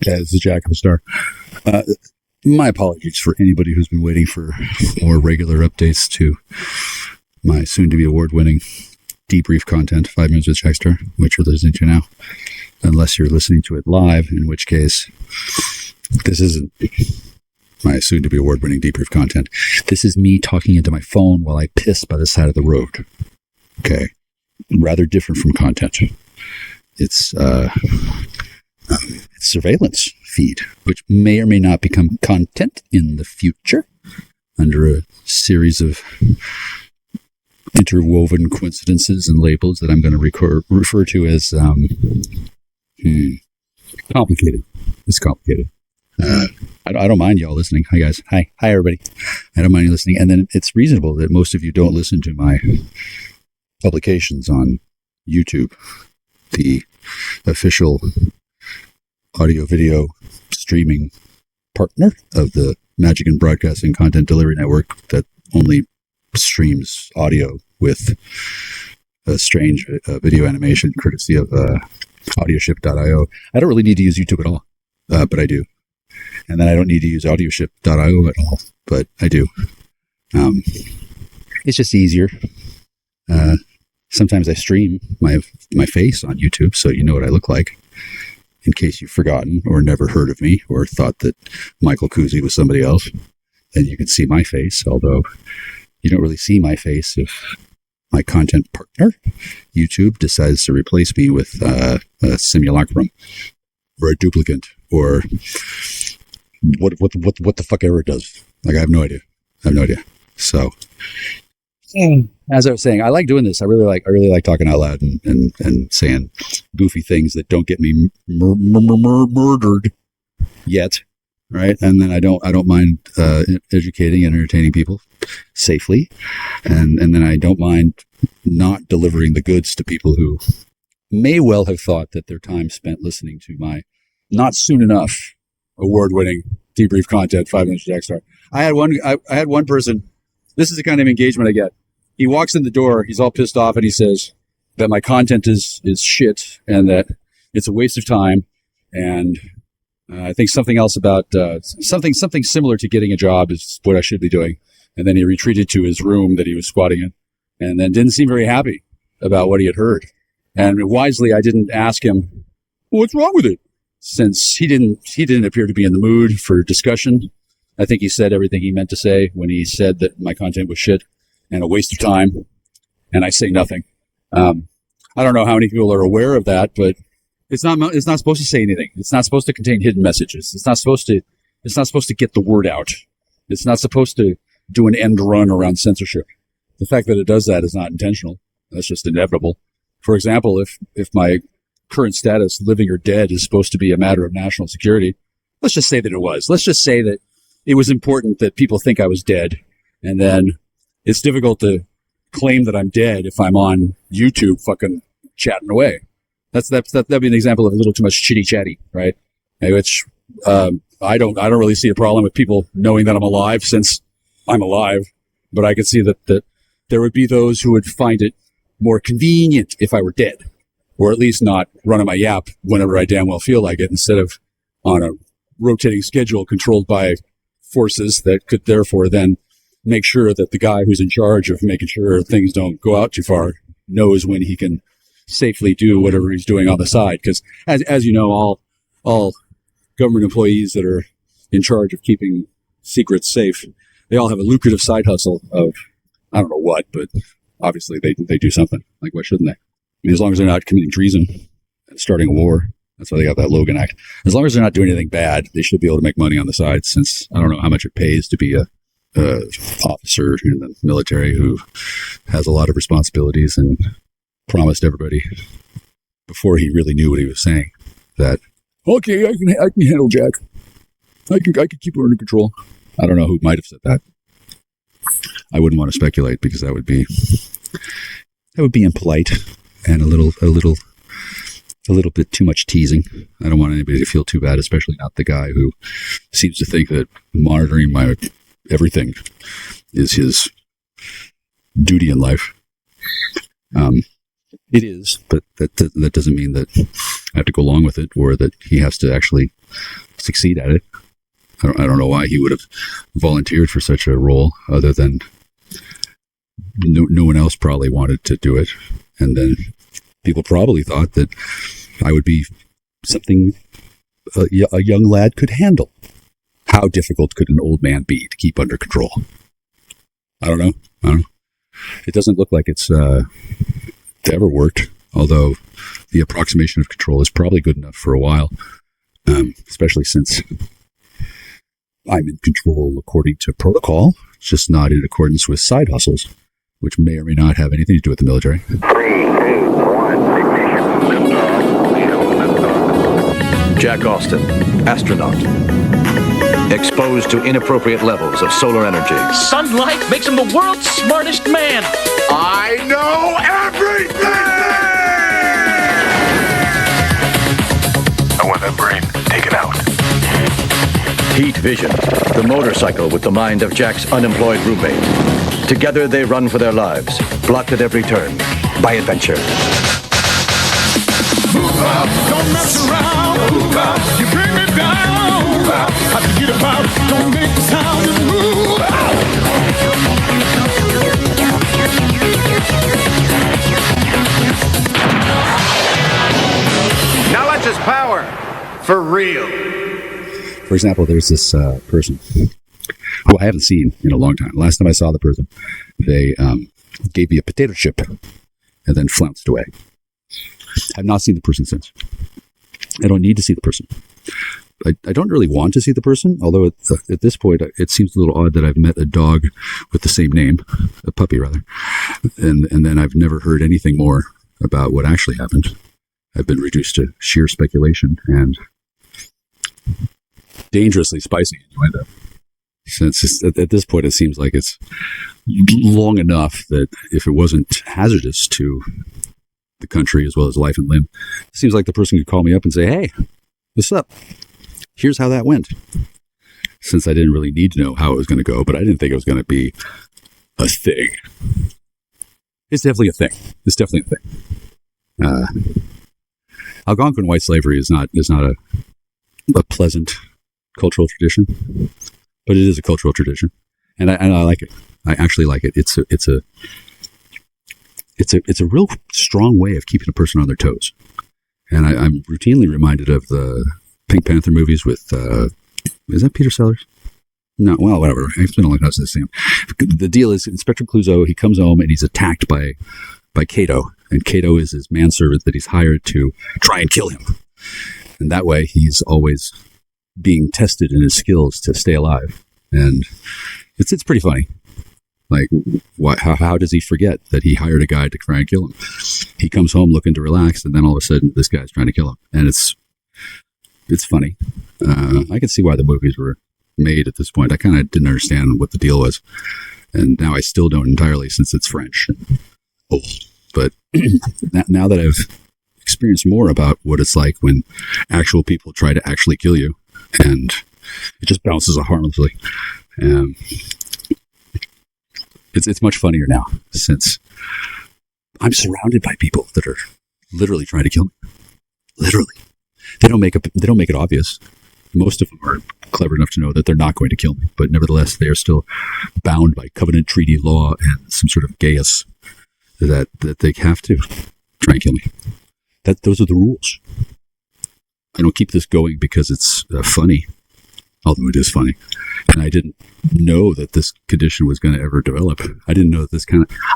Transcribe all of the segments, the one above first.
as the Jack of a Star. My apologies for anybody who's been waiting for more regular updates to my soon-to-be award-winning debrief content, 5 Minutes with Jackstar, which you're listening to now. Unless you're listening to it live, in which case this isn't my soon-to-be award-winning debrief content. This is me talking into my phone while I piss by the side of the road. Okay. Rather different from content. It's surveillance feed, which may or may not become content in the future under a series of interwoven coincidences and labels that I'm going to refer to as complicated. It's complicated. I don't mind y'all listening. Hi guys. Hi everybody. I don't mind you listening. And then it's reasonable that most of you don't listen to my publications on YouTube, the official audio-video streaming partner of the Magic and Broadcasting Content Delivery Network that only streams audio with a strange video animation courtesy of audioship.io. I don't really need to use YouTube at all, but I do. And then I don't need to use audioship.io at all, but I do. It's just easier. Sometimes I stream my face on YouTube, so you know what I look like, in case you've forgotten or never heard of me or thought that Michael Kuczi was somebody else. Then you can see my face, although you don't really see my face if my content partner, YouTube, decides to replace me with a simulacrum or a duplicate or what the fuck ever it does. Like, I have no idea. So, as I was saying, I like doing this. I really like talking out loud and saying goofy things that don't get me murdered yet, right? And then I don't mind educating and entertaining people safely, and then I don't mind not delivering the goods to people who may well have thought that their time spent listening to my not soon enough award-winning debrief content, 5 Minutes with Jackstar. I had one person. This is the kind of engagement I get. He walks in the door, he's all pissed off, and he says that my content is shit and that it's a waste of time. And I think something else about something similar to getting a job is what I should be doing. And then he retreated to his room that he was squatting in, and then didn't seem very happy about what he had heard. And wisely, I didn't ask him, what's wrong with it? Since he didn't appear to be in the mood for discussion. I think he said everything he meant to say when he said that my content was shit and a waste of time, and I say nothing. I don't know how many people are aware of that, but it's not supposed to say anything. It's not supposed to contain hidden messages. It's not supposed to get the word out. It's not supposed to do an end run around censorship. The fact that it does that is not intentional. That's just inevitable. For example, if my current status, living or dead, is supposed to be a matter of national security, let's just say that it was. Let's just say that it was important that people think I was dead, and then it's difficult to claim that I'm dead if I'm on YouTube fucking chatting away. That'd be an example of a little too much chitty chatty, right? Which I don't really see a problem with people knowing that I'm alive, since I'm alive. But I could see that there would be those who would find it more convenient if I were dead, or at least not running my yap whenever I damn well feel like it, instead of on a rotating schedule controlled by forces that could therefore then make sure that the guy who's in charge of making sure things don't go out too far knows when he can safely do whatever he's doing on the side. Because as you know, all government employees that are in charge of keeping secrets safe, they all have a lucrative side hustle of, I don't know what, but obviously they do something. Like, why shouldn't they? I mean, as long as they're not committing treason and starting a war. That's why they got that Logan Act. As long as they're not doing anything bad, they should be able to make money on the side, since I don't know how much it pays to be a officer in the military who has a lot of responsibilities and promised everybody before he really knew what he was saying that, okay, I can handle Jack. I can keep her under control. I don't know who might have said that. I wouldn't want to speculate, because that would be impolite and a little bit too much teasing. I don't want anybody to feel too bad, especially not the guy who seems to think that monitoring my everything is his duty in life. It is, but that doesn't mean that I have to go along with it, or that he has to actually succeed at it. I don't know why he would have volunteered for such a role, other than no one else probably wanted to do it. And then people probably thought that I would be something a young lad could handle. How difficult could an old man be to keep under control? I don't know. It doesn't look like it's ever worked, although the approximation of control is probably good enough for a while, especially since I'm in control according to protocol, just not in accordance with side hustles, which may or may not have anything to do with the military. 3, 2, 1, ignition. Jack Austin, astronaut. Exposed to inappropriate levels of solar energy. Sunlight makes him the world's smartest man. I know everything! I want that brain taken out. Heat Vision, the motorcycle with the mind of Jack's unemployed roommate. Together they run for their lives, blocked at every turn by adventure. Move out, don't mess around. Move out, you bring me down. Move out, I forget about, don't make a sound. Just move out. Now let's just power for real. For example, there's this person who I haven't seen in a long time. Last time I saw the person, they gave me a potato chip and then flounced away. I've not seen the person since. I don't need to see the person. I don't really want to see the person, although at this point it seems a little odd that I've met a dog with the same name, a puppy rather, and then I've never heard anything more about what actually happened. I've been reduced to sheer speculation and dangerously spicy innuendo. Since at this point it seems like it's long enough that if it wasn't hazardous to the country as well as life and limb, it seems like the person could call me up and say, "Hey, what's up? Here's how that went." Since I didn't really need to know how it was going to go, but I didn't think it was going to be a thing. It's definitely a thing. It's definitely a thing. Algonquin white slavery is not a pleasant cultural tradition, but it is a cultural tradition, and I like it. I actually like it. It's a real strong way of keeping a person on their toes, and I'm routinely reminded of the Pink Panther movies with is that Peter Sellers? No, well, whatever. It's been a long time since I've seen him. The deal is Inspector Clouseau. He comes home and he's attacked by Cato, and Cato is his manservant that he's hired to try and kill him, and that way he's always being tested in his skills to stay alive, and it's pretty funny. Like, how does he forget that he hired a guy to try and kill him? He comes home looking to relax, and then all of a sudden, this guy's trying to kill him, and it's funny. I can see why the movies were made at this point. I kind of didn't understand what the deal was, and now I still don't entirely, since it's French. But now that I've experienced more about what it's like when actual people try to actually kill you, and it just bounces harmlessly. It's much funnier now, since I'm surrounded by people that are literally trying to kill me. Literally. They don't make it obvious. Most of them are clever enough to know that they're not going to kill me, but nevertheless, they are still bound by covenant treaty law and some sort of geas that they have to try and kill me. Those are the rules. I don't keep this going because it's funny, although it is funny. And I didn't know that this condition was going to ever develop. I didn't know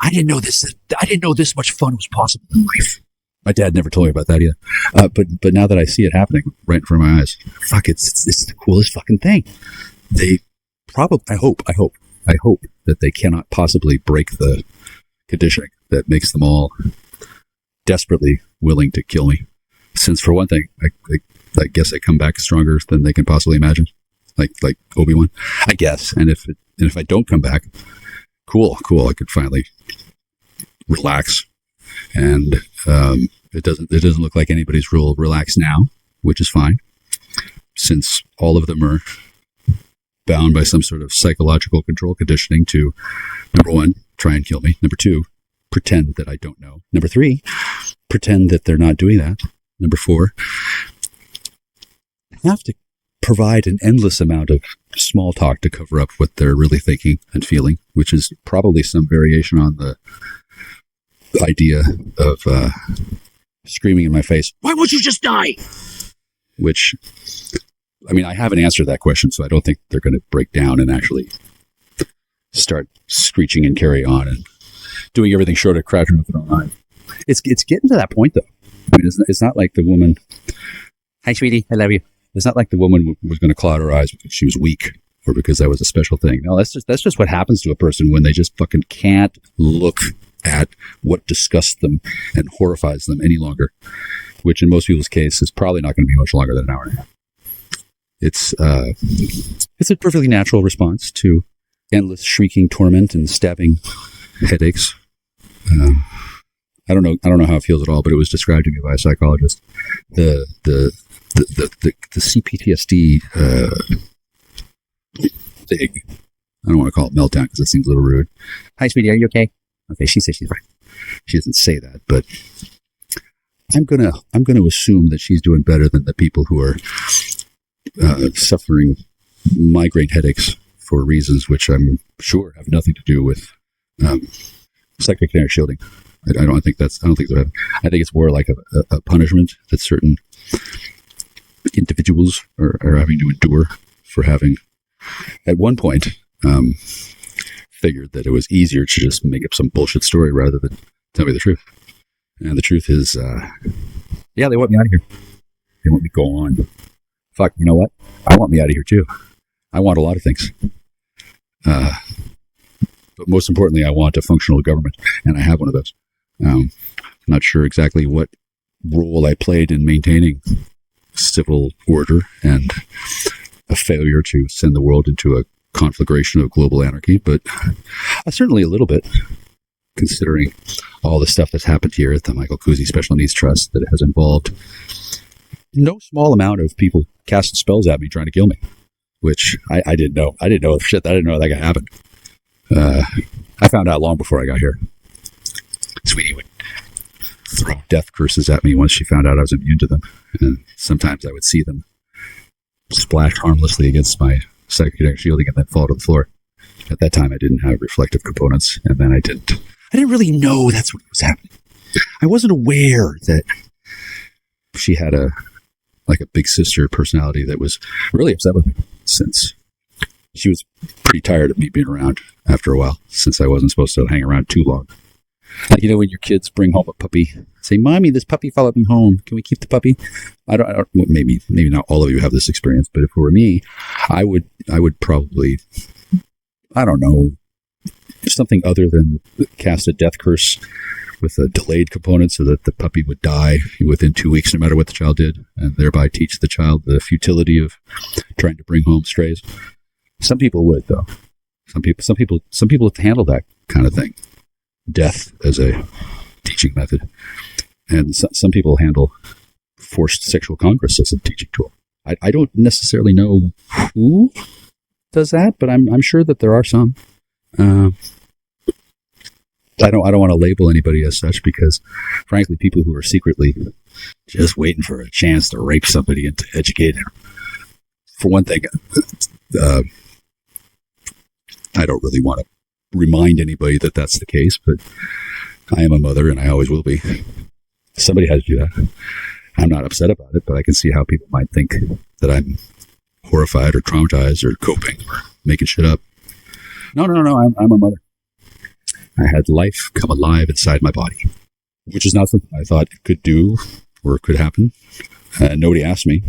I didn't know this much fun was possible in life. My dad never told me about that either. But now that I see it happening right in front of my eyes, fuck, it's the coolest fucking thing. They probably, I hope that they cannot possibly break the conditioning that makes them all desperately willing to kill me. Since for one thing, I guess I come back stronger than they can possibly imagine. Like Obi-Wan, I guess. And if I don't come back, cool. I could finally relax. And it doesn't look like anybody's will relax now, which is fine, since all of them are bound by some sort of psychological control conditioning to, number one, try and kill me. Number two, pretend that I don't know. Number three, pretend that they're not doing that. Number four, provide an endless amount of small talk to cover up what they're really thinking and feeling, which is probably some variation on the idea of screaming in my face, "Why won't you just die?" Which, I mean, I haven't answered that question, so I don't think they're going to break down and actually start screeching and carry on and doing everything short of crashing with their own eyes. It's getting to that point, though. I mean, it's not like the woman, "Hi, sweetie, I love you." It's not like the woman was going to cloud her eyes because she was weak or because that was a special thing. No, that's just what happens to a person when they just fucking can't look at what disgusts them and horrifies them any longer, which in most people's case is probably not going to be much longer than an hour and a half. It's a perfectly natural response to endless shrieking torment and stabbing headaches. I don't know how it feels at all, but it was described to me by a psychologist. The CPTSD thing. I don't want to call it meltdown because it seems a little rude. "Hi, sweetie, are you okay?" Okay, she says she's fine. She doesn't say that, but I'm gonna assume that she's doing better than the people who are suffering migraine headaches for reasons which I'm sure have nothing to do with psychic kinetic shielding. I don't think that's what happened. I think it's more like a punishment that certain individuals are having to endure for having, at one point, figured that it was easier to just make up some bullshit story rather than tell me the truth. And the truth is, yeah, they want me out of here. They want me to go on. Fuck, you know what? I want me out of here too. I want a lot of things. But most importantly, I want a functional government, and I have one of those. I'm not sure exactly what role I played in maintaining civil order and a failure to send the world into a conflagration of global anarchy, but certainly a little bit, considering all the stuff that's happened here at the Michael Kuczi Special Needs Trust that has involved no small amount of people casting spells at me trying to kill me, which I didn't know. I didn't know shit. I didn't know that could happen. I found out long before I got here. Sweetie would throw death curses at me once she found out I was immune to them, and sometimes I would see them splash harmlessly against my psychic shielding and then fall to the floor. At that time, I didn't have reflective components, and then I didn't really know that's what was happening. I wasn't aware that she had a big sister personality that was really upset with me, since she was pretty tired of me being around after a while, since I wasn't supposed to hang around too long. Like, you know, when your kids bring home a puppy, say, "Mommy, this puppy followed me home. Can we keep the puppy?" I don't maybe not all of you have this experience, but if it were me, I would probably, I don't know, something other than cast a death curse with a delayed component so that the puppy would die within 2 weeks, no matter what the child did, and thereby teach the child the futility of trying to bring home strays. Some people would, though. Some people handle that kind of thing. Death as a teaching method. And some people handle forced sexual congress as a teaching tool. I don't necessarily know who does that, but I'm sure that there are some. I don't want to label anybody as such because, frankly, people who are secretly just waiting for a chance to rape somebody and to educate them. For one thing, I don't really want to remind anybody that that's the case, but I am a mother and I always will be. Somebody has to do that. I'm not upset about it, but I can see how people might think that I'm horrified or traumatized or coping or making shit up. No, I'm a mother. I had life come alive inside my body, which is not something I thought it could do or could happen. Nobody asked me.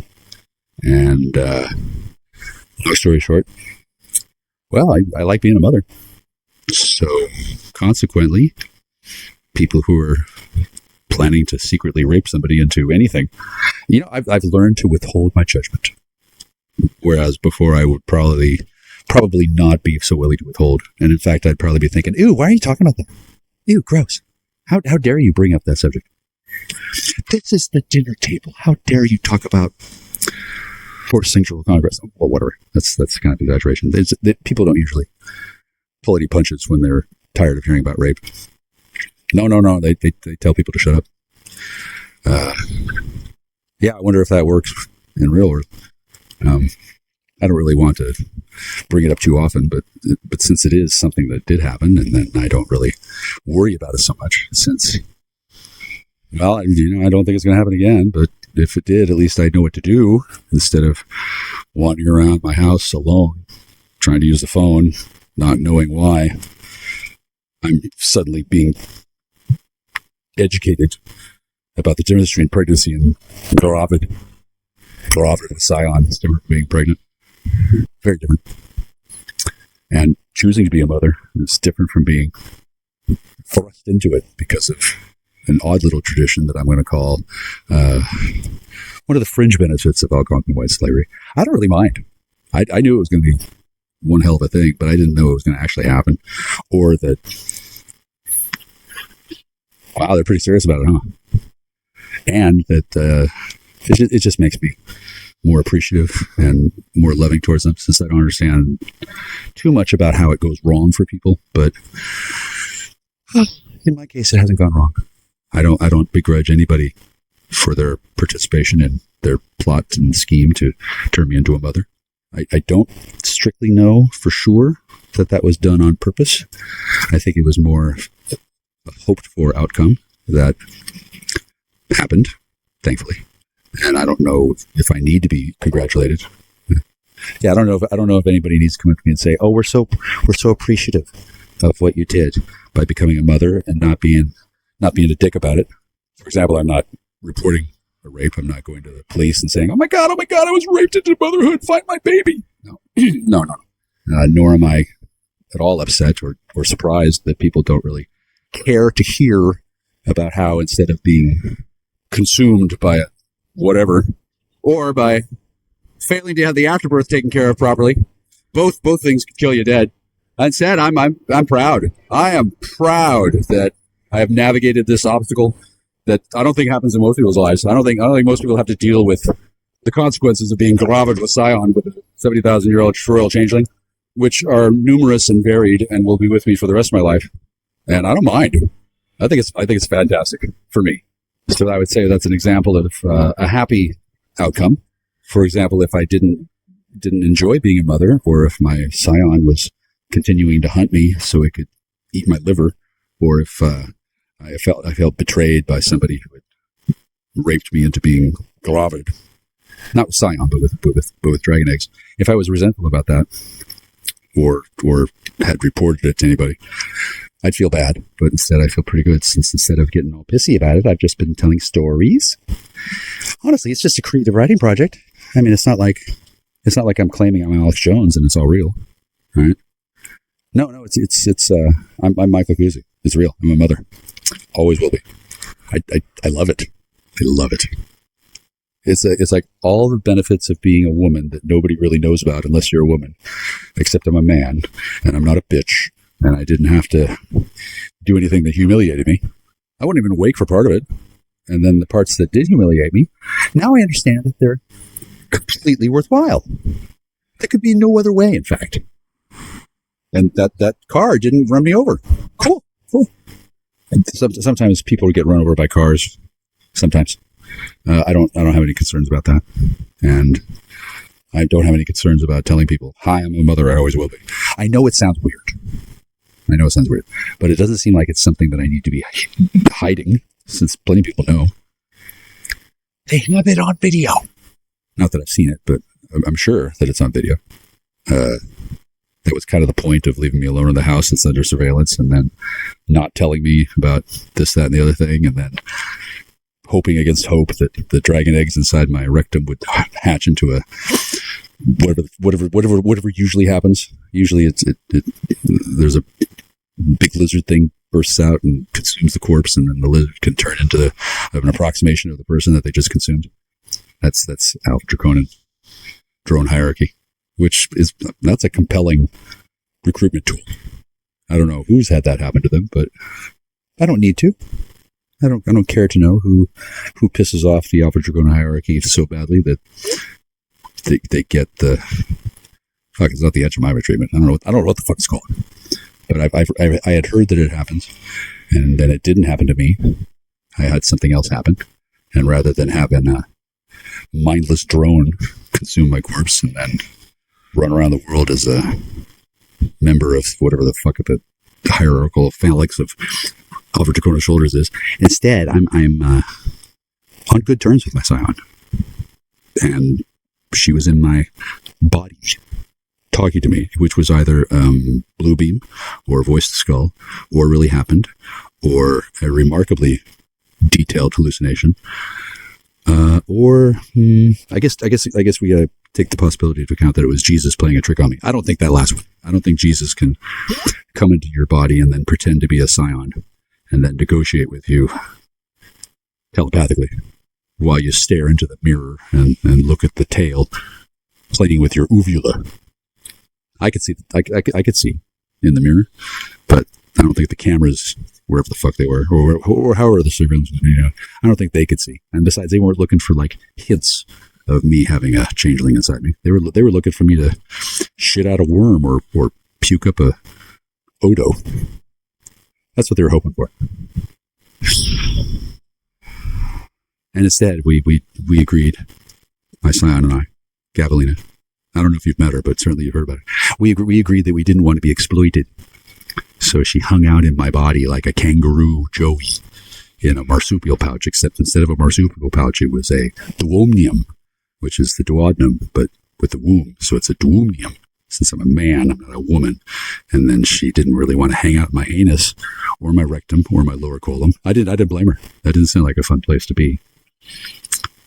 And long story short, well, I like being a mother. So consequently, people who are planning to secretly rape somebody into anything, you know, I've learned to withhold my judgment. Whereas before I would probably not be so willing to withhold. And in fact, I'd probably be thinking, "Ew, why are you talking about that? Ew, gross. How dare you bring up that subject? This is the dinner table. How dare you talk about forced sexual congress?" Well, whatever. That's kind of exaggeration. People don't usually pull any punches when they're tired of hearing about rape. No. They tell people to shut up. Yeah, I wonder if that works in real world. I don't really want to bring it up too often, but since it is something that did happen, and then I don't really worry about it so much since, well, I don't think it's going to happen again, but if it did, at least I know what to do instead of wandering around my house alone, trying to use the phone, not knowing why. I'm suddenly being educated about the difference between pregnancy and curated with scion. It's different from being pregnant. Very different. And choosing to be a mother is different from being thrust into it because of an odd little tradition that I'm going to call one of the fringe benefits of Algonquin white slavery. I don't really mind. I knew it was going to be one hell of a thing, but I didn't know it was going to actually happen, or that, wow, they're pretty serious about it, huh? And that it just makes me more appreciative and more loving towards them, since I don't understand too much about how it goes wrong for people. But in my case, it hasn't gone wrong. I don't begrudge anybody for their participation in their plot and scheme to turn me into a mother. I don't strictly know for sure that was done on purpose. I think it was more a hoped-for outcome that happened, thankfully. And I don't know if I need to be congratulated. Yeah, I don't know if anybody needs to come up to me and say, "Oh, we're so appreciative of what you did by becoming a mother and not being a dick about it." For example, I'm not reporting a rape. I'm not going to the police and saying, "Oh my God, I was raped into motherhood. Find my baby." No, no. Nor am I at all upset or surprised that people don't really care to hear about how, instead of being consumed by whatever, or by failing to have the afterbirth taken care of properly, both things could kill you dead. Instead, I'm proud. I am proud that I have navigated this obstacle that I don't think happens in most people's lives. I don't think most people have to deal with the consequences of being gravid with scion, with a 70,000-year-old royal changeling, which are numerous and varied and will be with me for the rest of my life. And I don't mind. I think it's fantastic for me. So I would say that's an example of a happy outcome. For example, if I didn't enjoy being a mother, or if my scion was continuing to hunt me so it could eat my liver, or if I felt betrayed by somebody who had raped me into being gravid, not with scion, but with dragon eggs. If I was resentful about that, or had reported it to anybody, I'd feel bad, but instead I feel pretty good, since instead of getting all pissy about it, I've just been telling stories. Honestly, it's just a creative writing project. I mean, it's not like I'm claiming I'm Alex Jones and it's all real, right? No, I'm Michael Kuczi. It's real. I'm a mother. Always will be. I love it. I love it. It's like all the benefits of being a woman that nobody really knows about unless you're a woman, except I'm a man and I'm not a bitch. And I didn't have to do anything that humiliated me. I wasn't even awake for part of it. And then the parts that did humiliate me, now I understand that they're completely worthwhile. There could be no other way, in fact. And that car didn't run me over. Cool. And sometimes people get run over by cars. Sometimes. I don't have any concerns about that. And I don't have any concerns about telling people, "Hi, I'm a mother. I always will be." I know it sounds weird. But it doesn't seem like it's something that I need to be hiding, since plenty of people know. They have it on video. Not that I've seen it, but I'm sure that it's on video. That was kind of the point of leaving me alone in the house that's under surveillance, and then not telling me about this, that, and the other thing, and then hoping against hope that the dragon eggs inside my rectum would hatch into a whatever usually happens. Usually there's a big lizard thing bursts out and consumes the corpse, and then the lizard can turn into an approximation of the person that they just consumed. That's Alpha Draconian drone hierarchy, that's a compelling recruitment tool. I don't know who's had that happen to them, but I don't need to. I don't care to know who pisses off the Alpha Draconian hierarchy so badly that they get the fuck. It's not the Etchemima treatment. I don't know what the fuck it's called. But I had heard that it happens, and then it didn't happen to me. I had something else happen, and rather than having mindless drone consume my corpse and then run around the world as a member of whatever the fuck the hierarchical phalanx of Alfred Tacona's shoulders is. Instead, I'm on good terms with my scion. And she was in my body talking to me, which was either blue beam or voice to skull, or really happened, or a remarkably detailed hallucination, or I guess we gotta take the possibility into account that it was Jesus playing a trick on me. I don't think that last one. I don't think Jesus can come into your body and then pretend to be a scion and then negotiate with you telepathically while you stare into the mirror and look at the tail playing with your uvula. I could see in the mirror, but I don't think the cameras, wherever the fuck they were, or however the surveillance was, I don't think they could see. And besides, they weren't looking for like hints of me having a changeling inside me. They were looking for me to shit out a worm or puke up a Odo. That's what they were hoping for. And instead, we agreed, my scion and I, Gavelina. I don't know if you've met her, but certainly you've heard about it. We agreed that we didn't want to be exploited. So she hung out in my body like a kangaroo joey in a marsupial pouch, except instead of a marsupial pouch, it was a duomnium, which is the duodenum, but with the womb. So it's a duomnium. Since I'm a man, I'm not a woman. And then she didn't really want to hang out in my anus or my rectum or my lower colon. I didn't blame her. That didn't sound like a fun place to be.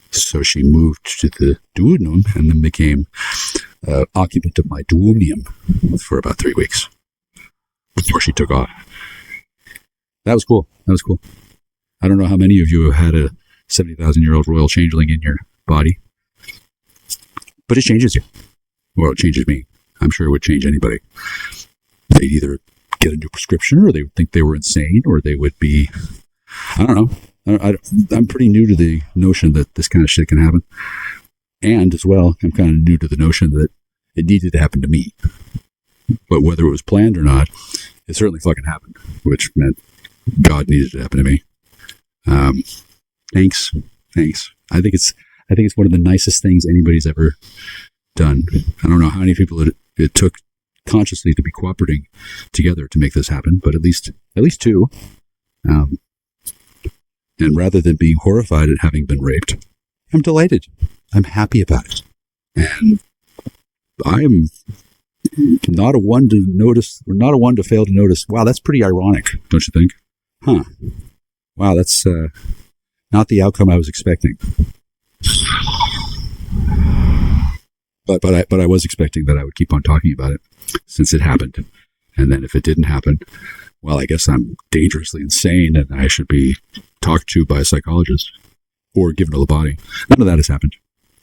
So she moved to the duodenum and then became occupant of my duomnium for about 3 weeks before she took off. That was cool. I don't know how many of you have had a 70,000-year-old royal changeling in your body, but it changes you. Well, it changes me. I'm sure it would change anybody. They'd either get a new prescription, or they would think they were insane, or they would be, I don't know. I'm pretty new to the notion that this kind of shit can happen. And as well, I'm kind of new to the notion that it needed to happen to me. But whether it was planned or not, it certainly fucking happened, which meant God needed it to happen to me. Thanks. I think it's one of the nicest things anybody's ever done. I don't know how many people it took consciously to be cooperating together to make this happen, but at least two. And rather than being horrified at having been raped, I'm delighted. I'm happy about it. And I'm not a one to notice, or not a one to fail to notice, wow, that's pretty ironic, don't you think? Huh. Wow, that's not the outcome I was expecting. But I was expecting that I would keep on talking about it since it happened. And then if it didn't happen, well, I guess I'm dangerously insane and I should be talked to by a psychologist or given a lobotomy. None of that has happened.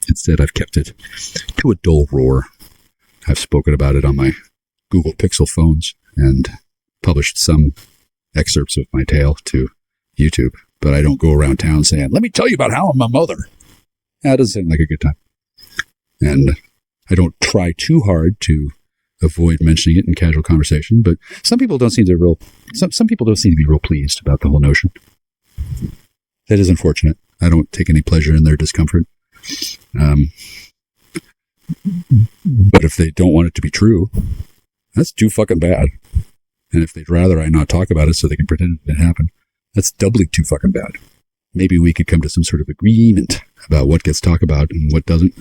Instead, I've kept it to a dull roar. I've spoken about it on my Google Pixel phones and published some excerpts of my tale to YouTube, but I don't go around town saying, let me tell you about how I'm a mother. That doesn't sound like a good time. And I don't try too hard to avoid mentioning it in casual conversation, but some people don't seem to be real pleased about the whole notion. That is unfortunate. I don't take any pleasure in their discomfort. But if they don't want it to be true, that's too fucking bad. And if they'd rather I not talk about it so they can pretend it didn't happen, that's doubly too fucking bad. Maybe we could come to some sort of agreement about what gets talked about and what doesn't.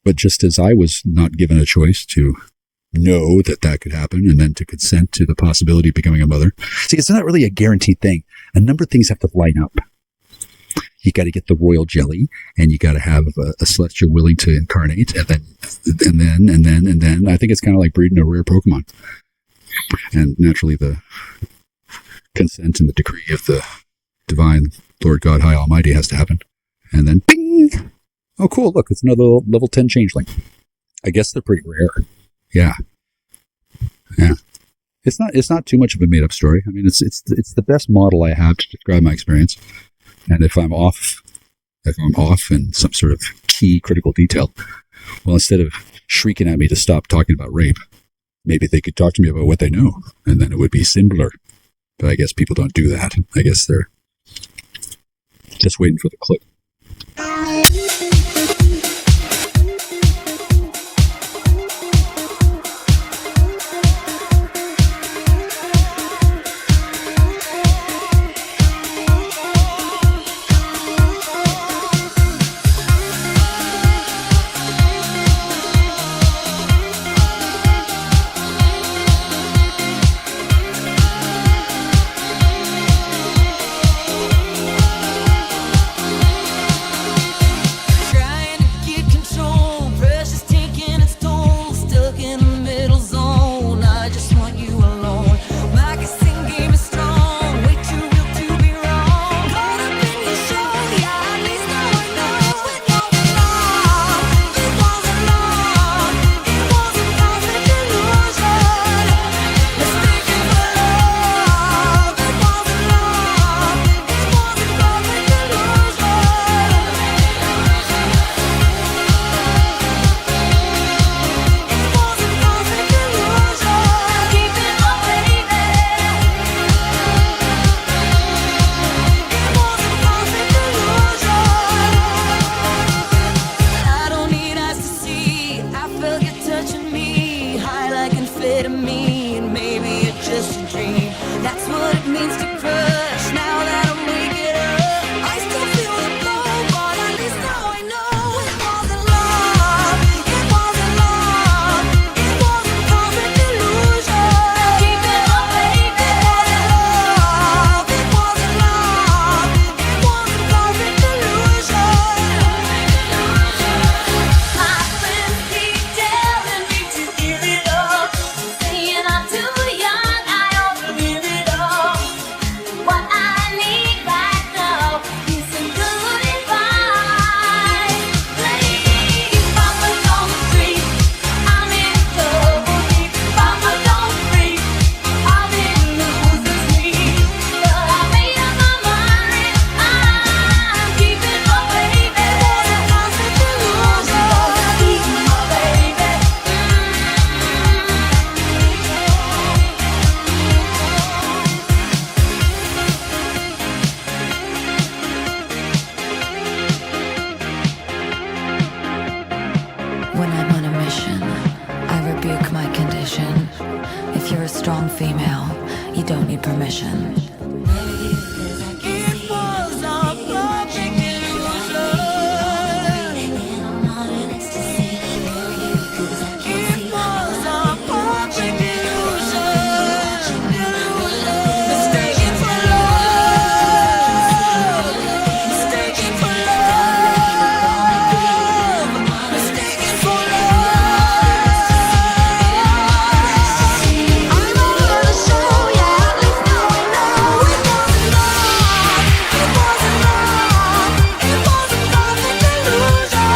But just as I was not given a choice to know that could happen and then to consent to the possibility of becoming a mother. See, it's not really a guaranteed thing. A number of things have to line up. You got to get the royal jelly, and you got to have a celestial willing to incarnate, and then. I think it's kind of like breeding a rare Pokemon. And naturally, the consent and the decree of the divine Lord God High Almighty has to happen. And then, bing! Oh, cool! Look, it's another level 10 changeling. I guess they're pretty rare. Yeah. It's not too much of a made up story. I mean, it's the best model I have to describe my experience. And if I'm off in some sort of key critical detail, well, instead of shrieking at me to stop talking about rape, maybe they could talk to me about what they know, and then it would be simpler. But I guess people don't do that. I guess they're just waiting for the clip. When I'm on a mission, I rebuke my condition. If you're a strong female, you don't need permission. It was a perfect illusion. It was a perfect illusion. Mistaken for love. Mistaken for love. Mistaken for love. I'm over the show, yeah. At least now I know it wasn't love. It wasn't love. It was a perfect illusion.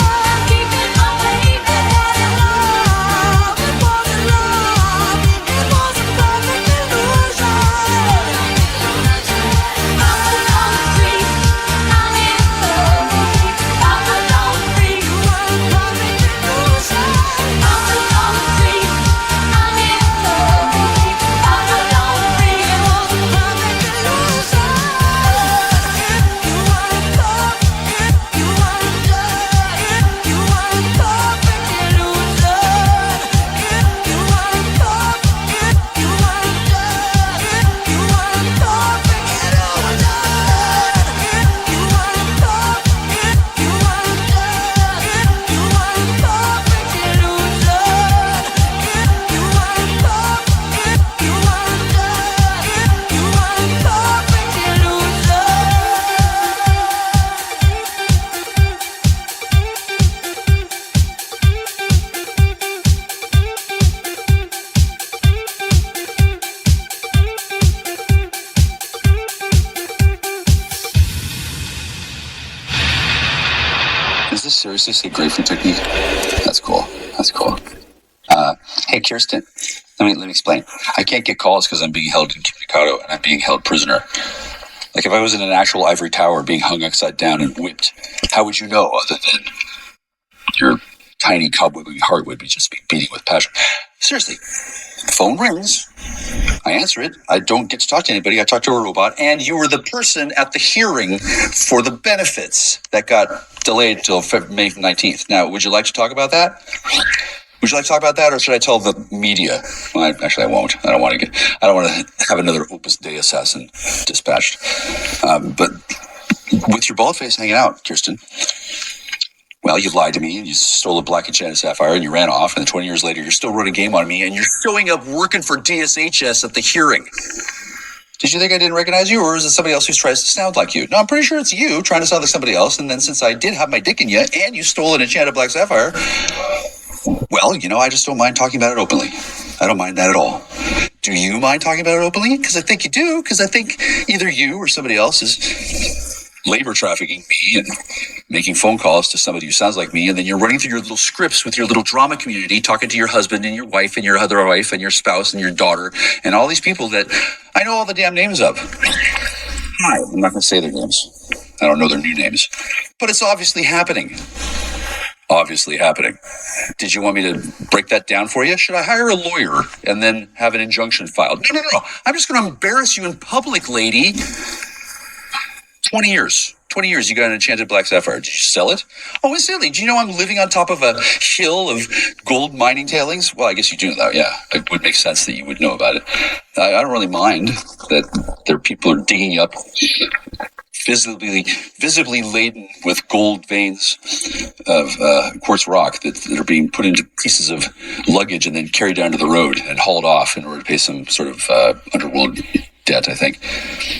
Keeping my faith, it wasn't love. It wasn't love. It was a perfect illusion. Out on the street, I'm in love. Out on the street, you were a perfect illusion. Out on the street, I'm in love. Out on the street, it was a perfect illusion. If you weren't love, if you weren't love, if you weren't perfect illusion. If you weren't love, if you weren't love, if you weren't perfect illusion. If you weren't love, if you weren't love, if you weren't perfect illusion. If you weren't love, if you weren't love, if you weren't perfect Is this seriously a griefing technique? That's cool. That's cool. Hey, Kirsten, let me explain. I can't get calls because I'm being held incommunicado and I'm being held prisoner. Like if I was in an actual ivory tower being hung upside down and whipped, how would you know other than your tiny cobwebby heart would be just beating with passion? Seriously, phone rings. I answer it. I don't get to talk to anybody. I talk to a robot, and you were the person at the hearing for the benefits that got delayed till May 19th. Now, would you like to talk about that? Would you like to talk about that, or should I tell the media? Well, I won't. I don't want to have another Opus Dei assassin dispatched. But with your bald face hanging out, Kirsten, well, you lied to me and you stole a black enchanted sapphire and you ran off, and then 20 years later you're still running game on me and you're showing up working for DSHS at the hearing. Did you think I didn't recognize you, or is it somebody else who tries to sound like you? No, I'm pretty sure it's you trying to sound like somebody else, and then since I did have my dick in you and you stole an enchanted black sapphire, well, I just don't mind talking about it openly. I don't mind that at all. Do you mind talking about it openly? Because I think you do, because I think either you or somebody else is labor trafficking me and making phone calls to somebody who sounds like me, and then you're running through your little scripts with your little drama community, talking to your husband and your wife and your other wife and your spouse and your daughter and all these people that I know all the damn names of. Hi, I'm not going to say their names. I don't know their new names. But it's obviously happening. Obviously happening. Did you want me to break that down for you? Should I hire a lawyer and then have an injunction filed? No. I'm just going to embarrass you in public, lady. 20 years, you got an enchanted black sapphire. Did you sell it? Oh, incidentally, do you know I'm living on top of a hill of gold mining tailings? Well, I guess you do know that, yeah. It would make sense that you would know about it. I don't really mind that there are people who are digging up visibly laden with gold veins of quartz rock that are being put into pieces of luggage and then carried down to the road and hauled off in order to pay some sort of underworld debt, I think.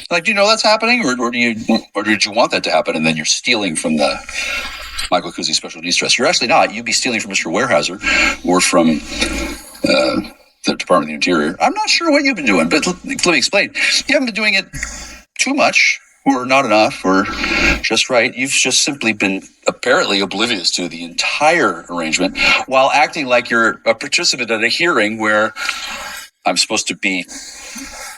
Like, do you know that's happening, or did you want that to happen and then you're stealing from the Michael Kuczi Special Needs Trust? You're actually not. You'd be stealing from Mr. Weyerhaeuser or from the Department of the Interior. I'm not sure what you've been doing, but let me explain. You haven't been doing it too much, or not enough, or just right. You've just simply been apparently oblivious to the entire arrangement while acting like you're a participant at a hearing where I'm supposed to be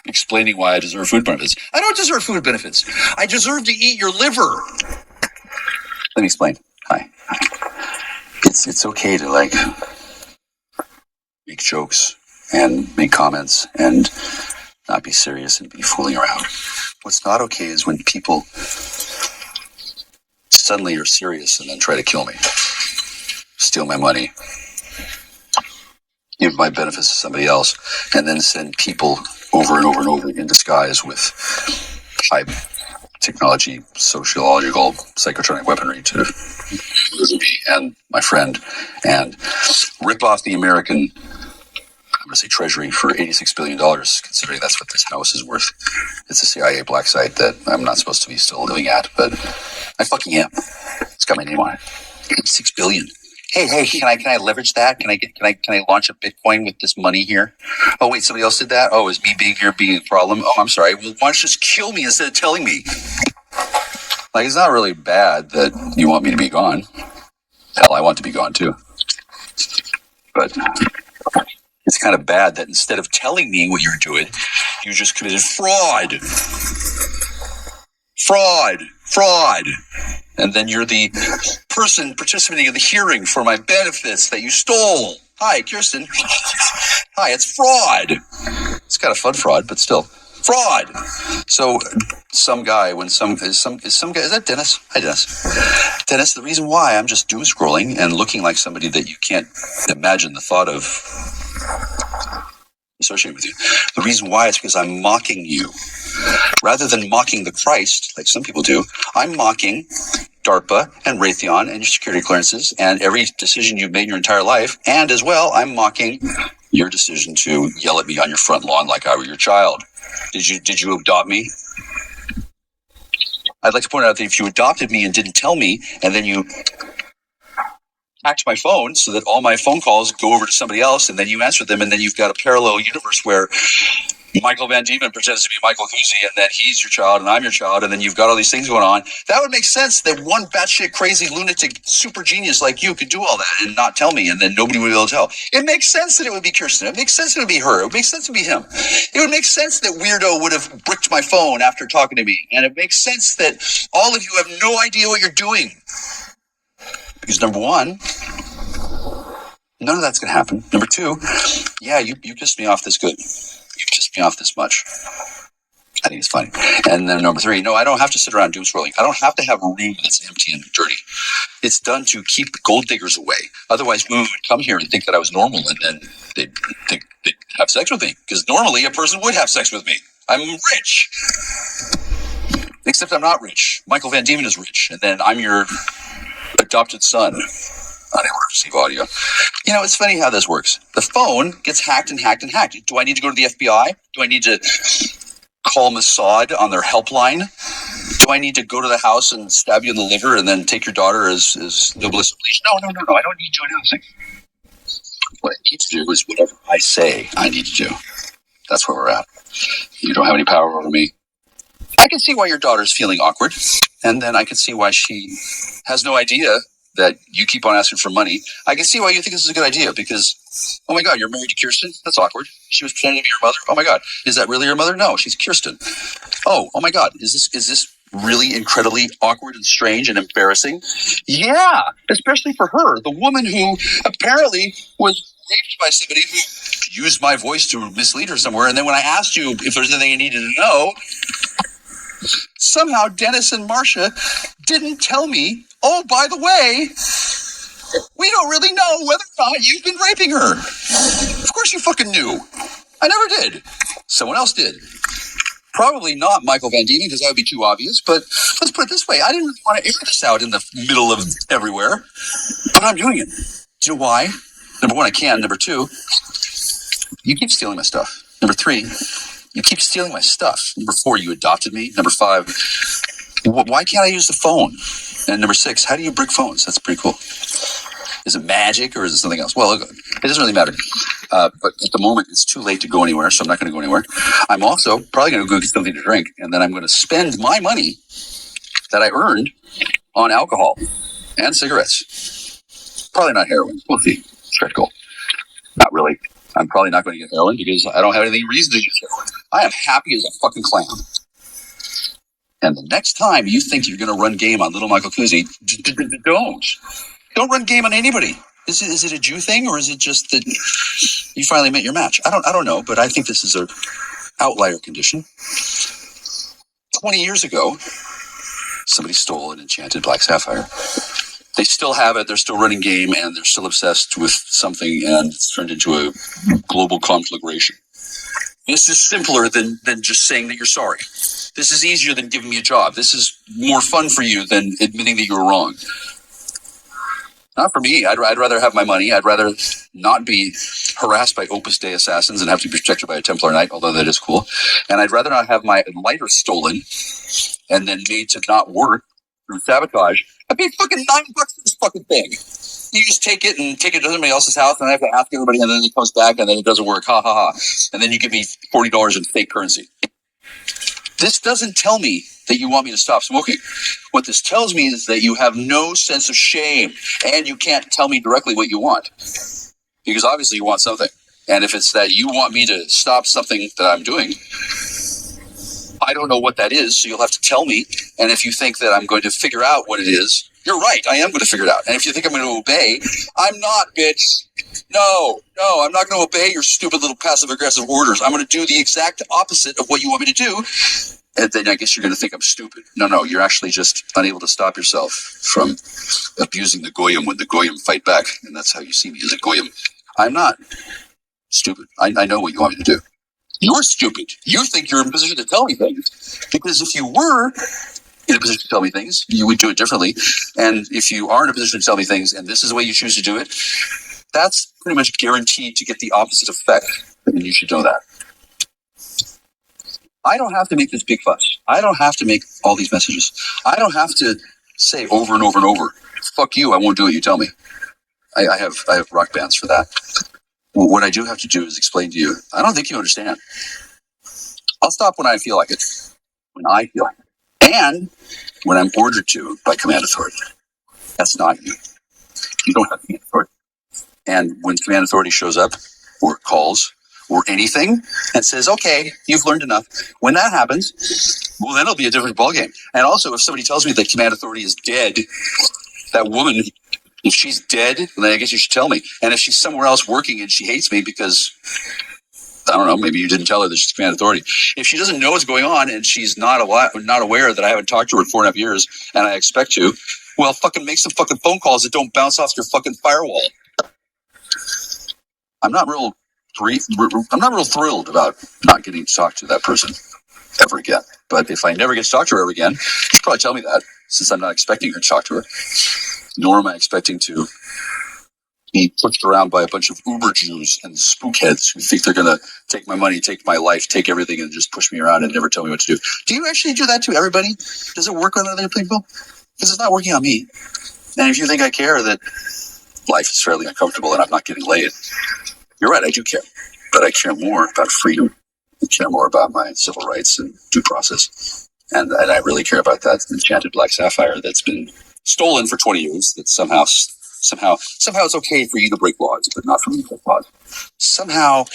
explaining why I deserve food benefits. I don't deserve food benefits. I deserve to eat your liver. Let me explain. Hi. It's okay to make jokes and make comments and not be serious and be fooling around. What's not okay is when people suddenly are serious and then try to kill me. steal my money, give my benefits to somebody else, and then send people over and over and over in disguise with high technology, sociological, psychotronic weaponry to murder me and my friend, and rip off the American, I'm going to say treasury, for $86 billion, considering that's what this house is worth. It's a CIA black site that I'm not supposed to be still living at, but I fucking am. It's got my name on it. $86 billion. Hey, can I leverage that? Can I launch a Bitcoin with this money here? Oh wait, somebody else did that? Oh, is me being here being a problem? Oh, I'm sorry. Well, why don't you just kill me instead of telling me? Like, it's not really bad that you want me to be gone. Hell, I want to be gone too. But it's kind of bad that instead of telling me what you're doing, you just committed fraud. And then you're the person participating in the hearing for my benefits that you stole. Hi, Kirsten. Hi, it's fraud. It's kind of fun fraud, but still fraud. So some guy, is that Dennis? Hi, Dennis. Dennis, the reason why I'm just doom scrolling and looking like somebody that you can't imagine the thought of associating with you. The reason why is because I'm mocking you. Rather than mocking the Christ, like some people do, I'm mocking DARPA and Raytheon and your security clearances and every decision you've made in your entire life. And as well, I'm mocking your decision to yell at me on your front lawn like I were your child. Did you adopt me? I'd like to point out that if you adopted me and didn't tell me, and then you hacked my phone so that all my phone calls go over to somebody else, and then you answer them, and then you've got a parallel universe where Michael Van Diemen pretends to be Michael Kuczi, and then he's your child, and I'm your child, and then you've got all these things going on. That would make sense that one batshit crazy lunatic super genius like you could do all that and not tell me, and then nobody would be able to tell. It makes sense that it would be Kirsten. It makes sense that it would be her. It would make sense to be him. It would make sense that Weirdo would have bricked my phone after talking to me, and it makes sense that all of you have no idea what you're doing. Because number one, none of that's going to happen. Number two, yeah, you pissed me off this good. You pissed me off this much. I think it's funny. And then number three, no, I don't have to sit around doom scrolling. I don't have to have a room that's empty and dirty. It's done to keep gold diggers away. Otherwise, women would come here and think that I was normal, and then they'd have sex with me. Because normally a person would have sex with me. I'm rich. Except I'm not rich. Michael Van Diemen is rich. And then I'm your adopted son. Unable to receive audio. You know, it's funny how this works. The phone gets hacked and hacked and hacked. Do I need to go to the FBI? Do I need to call Mossad on their helpline? Do I need to go to the house and stab you in the liver and then take your daughter as noblesse oblige? No. I don't need to do anything. What I need to do is whatever I say I need to do. That's where we're at. You don't have any power over me. I can see why your daughter's feeling awkward. And then I can see why she has no idea that you keep on asking for money. I can see why you think this is a good idea because, oh my God, you're married to Kirsten? That's awkward. She was pretending to be your mother? Oh my God. Is that really your mother? No, she's Kirsten. Oh my God. Is this really incredibly awkward and strange and embarrassing? Yeah, especially for her, the woman who apparently was raped by somebody who used my voice to mislead her somewhere. And then when I asked you if there's anything you needed to know, somehow Dennis and Marcia didn't tell me, oh, by the way, we don't really know whether or not you've been raping her. Of course you fucking knew. I never did. Someone else did. Probably not Michael Van Diemen, because that would be too obvious, but let's put it this way. I didn't really want to air this out in the middle of everywhere, but I'm doing it. Do you know why? Number one, I can. Number two, you keep stealing my stuff. Number three, you keep stealing my stuff. Number four, you adopted me. Number five, why can't I use the phone? And number six, how do you brick phones? That's pretty cool. Is it magic or is it something else? Well, it doesn't really matter. But at the moment, it's too late to go anywhere, so I'm not going to go anywhere. I'm also probably going to go get something to drink, and then I'm going to spend my money that I earned on alcohol and cigarettes. Probably not heroin. We'll see. Stretch goal. Not really. I'm probably not going to get heroin because I don't have any reason to use heroin. I am happy as a fucking clown. And the next time you think you're going to run game on little Michael Kuczi, don't run game on anybody. Is it a Jew thing, or is it just that you finally met your match? I don't know, but I think this is an outlier condition. 20 years ago, somebody stole an enchanted black sapphire. They still have it. They're still running game, and they're still obsessed with something, and it's turned into a global conflagration. This is simpler than just saying that you're sorry. This is easier than giving me a job. This is more fun for you than admitting that you were wrong. Not for me. I'd rather have my money. I'd rather not be harassed by Opus Dei assassins and have to be protected by a Templar Knight, although that is cool. And I'd rather not have my lighter stolen and then made to not work through sabotage. I paid fucking $9 for this fucking thing. You just take it to somebody else's house, and I have to ask everybody, and then it comes back, and then it doesn't work. Ha ha ha. And then you give me $40 in fake currency. This doesn't tell me that you want me to stop smoking. What this tells me is that you have no sense of shame, and you can't tell me directly what you want. Because obviously you want something. And if it's that you want me to stop something that I'm doing, I don't know what that is, so you'll have to tell me. And if you think that I'm going to figure out what it is, you're right, I am going to figure it out. And if you think I'm going to obey, I'm not, bitch. No, I'm not going to obey your stupid little passive-aggressive orders. I'm going to do the exact opposite of what you want me to do. And then I guess you're going to think I'm stupid. No, you're actually just unable to stop yourself from abusing the goyim when the goyim fight back. And that's how you see me, as a goyim. I'm not stupid. I know what you want me to do. You're stupid. You think you're in a position to tell me things. Because if you were in a position to tell me things, you would do it differently. And if you are in a position to tell me things, and this is the way you choose to do it, that's pretty much guaranteed to get the opposite effect. And you should know that. I don't have to make this big fuss. I don't have to make all these messages. I don't have to say over and over and over, fuck you, I won't do what you tell me. I have rock bands for that. What I do have to do is explain to you, I don't think you understand. I'll stop when I feel like it. When I feel like it. And when I'm ordered to by command authority. That's not you. You don't have command authority. And when command authority shows up, or calls, or anything, and says, okay, you've learned enough. When that happens, well, then it'll be a different ballgame. And also, if somebody tells me that command authority is dead, that woman, if she's dead, then I guess you should tell me. And if she's somewhere else working and she hates me because, I don't know, maybe you didn't tell her that she's command authority. If she doesn't know what's going on and she's not aware that I haven't talked to her in 4.5 years and I expect to, well, fucking make some fucking phone calls that don't bounce off your fucking firewall. I'm not real thrilled about not getting to talk to that person ever again. But if I never get to talk to her ever again, she'll probably tell me that, since I'm not expecting her to talk to her. Nor am I expecting to be pushed around by a bunch of Uber Jews and spookheads who think they're going to take my money, take my life, take everything, and just push me around and never tell me what to do. Do you actually do that to everybody? Does it work on other people? Because it's not working on me. And if you think I care that life is fairly uncomfortable and I'm not getting laid, you're right, I do care. But I care more about freedom. I care more about my civil rights and due process. And I really care about that enchanted black sapphire that's been stolen for 20 years, that somehow it's okay for you to break laws, but not for me to break laws. Somehow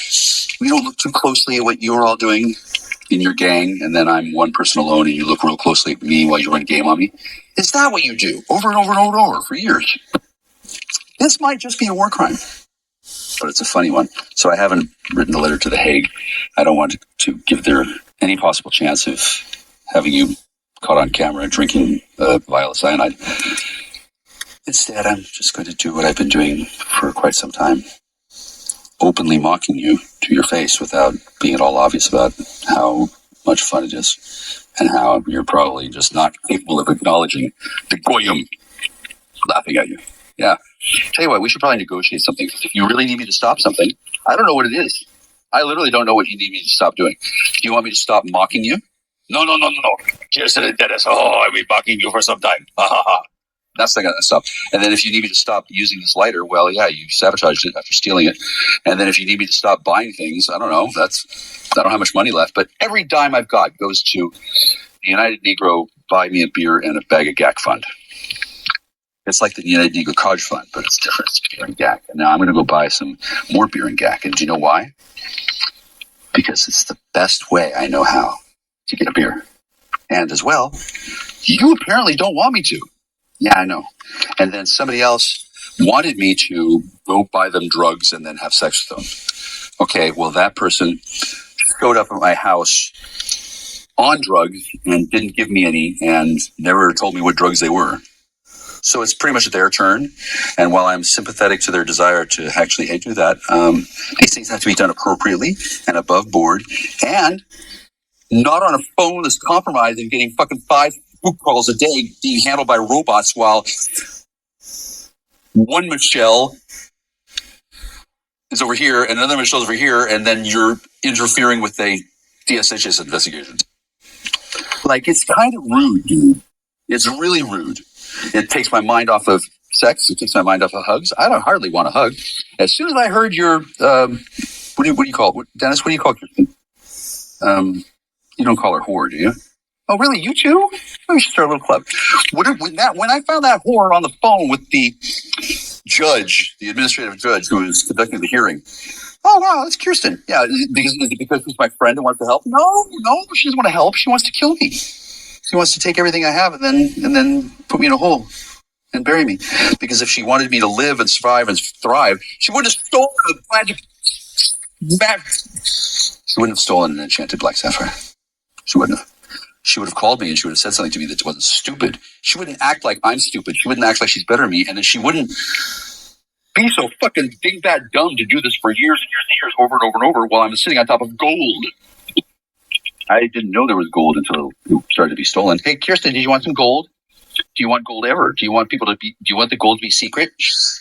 we don't look too closely at what you're all doing in your gang, and then I'm one person alone and you look real closely at me while you run game on me. Is that what you do over and over and over and over for years? This might just be a war crime. But it's a funny one. So I haven't written a letter to The Hague. I don't want to give there any possible chance of having you caught on camera drinking a vial of cyanide. Instead, I'm just going to do what I've been doing for quite some time. Openly mocking you to your face without being at all obvious about how much fun it is. And how you're probably just not capable of acknowledging the goyim laughing at you. Yeah. Tell you what, we should probably negotiate something. If you really need me to stop something, I don't know what it is. I literally don't know what you need me to stop doing. Do you want me to stop mocking you? No. Kirsten, Dennis, I've been mocking you for some time. Ha ha ha. That's not going to stop. And then if you need me to stop using this lighter, well, yeah, you sabotaged it after stealing it. And then if you need me to stop buying things, I don't know. I don't have much money left. But every dime I've got goes to the United Negro Buy Me a Beer and a Bag of Gack Fund. It's like the United Negro Codge Fund, but it's different. It's beer and gack. And now I'm going to go buy some more beer and gack. And do you know why? Because it's the best way I know how to get a beer. And as well, you apparently don't want me to. Yeah, I know. And then somebody else wanted me to go buy them drugs and then have sex with them. Okay, well, that person showed up at my house on drugs and didn't give me any and never told me what drugs they were. So it's pretty much their turn. And while I'm sympathetic to their desire to actually do that, these things have to be done appropriately and above board, and not on a phone that's compromised and getting fucking 5 spook calls a day being handled by robots while one Michelle is over here and another Michelle's over here, and then you're interfering with a DSHS investigation. Like, it's kind of rude, dude. It's really rude. It takes my mind off of sex. It takes my mind off of hugs. I don't hardly want a hug. As soon as I heard your, what do you call it? Dennis, what do you call Kirsten? You don't call her whore, do you? Oh, really? You too? We should start a little club. When I found that whore on the phone with the judge, the administrative judge who was conducting the hearing. Oh, wow, that's Kirsten. Yeah, because she's my friend and wants to help? No, she doesn't want to help. She wants to kill me. She wants to take everything I have and then put me in a hole and bury me. Because if she wanted me to live and survive and thrive, she wouldn't have stolen a magic map. She wouldn't have stolen an enchanted black sapphire. She wouldn't have. She would have called me and she would have said something to me that wasn't stupid. She wouldn't act like I'm stupid. She wouldn't act like she's better than me. And then she wouldn't be so fucking dingbat dumb to do this for years and years and years over and over and over while I'm sitting on top of gold. I didn't know there was gold until it started to be stolen. Hey, Kirsten, did you want some gold? Do you want gold ever? Do you want the gold to be secret?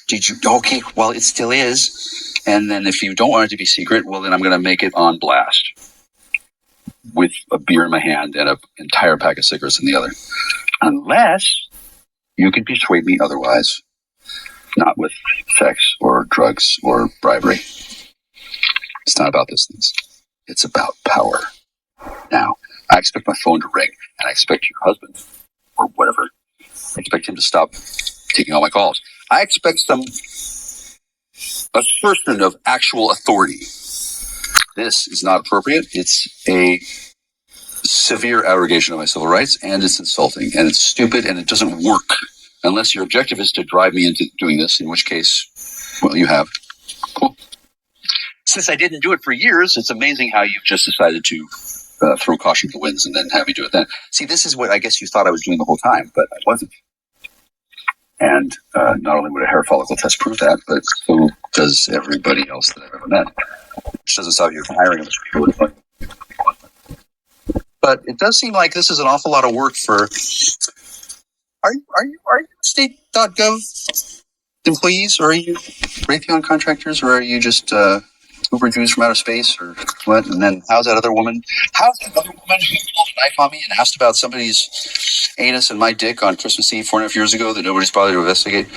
Did you? Okay, well, it still is. And then if you don't want it to be secret, well, then I'm going to make it on blast with a beer in my hand and an entire pack of cigarettes in the other. Unless you can persuade me otherwise. Not with sex or drugs or bribery. It's not about those things. It's about power. Now, I expect my phone to ring, and I expect your husband, or whatever, I expect him to stop taking all my calls. I expect some assertion of actual authority. This is not appropriate. It's a severe abrogation of my civil rights, and it's insulting, and it's stupid, and it doesn't work. Unless your objective is to drive me into doing this, in which case, well, you have. Cool. Since I didn't do it for years, it's amazing how you've just decided to throw caution to the winds and then have me do it then. See, this is what I guess you thought I was doing the whole time, but I wasn't. And not only would a hair follicle test prove that, but so does everybody else that I've ever met. Which doesn't stop you from hiring a bunch of people. But it does seem like this is an awful lot of work for... Are you state.gov employees, or are you Raytheon contractors, or are you just Uber Jews from outer space, or what? And then how's that other woman who pulled a knife on me and asked about somebody's anus and my dick on Christmas Eve 4.5 years ago that nobody's bothered to investigate?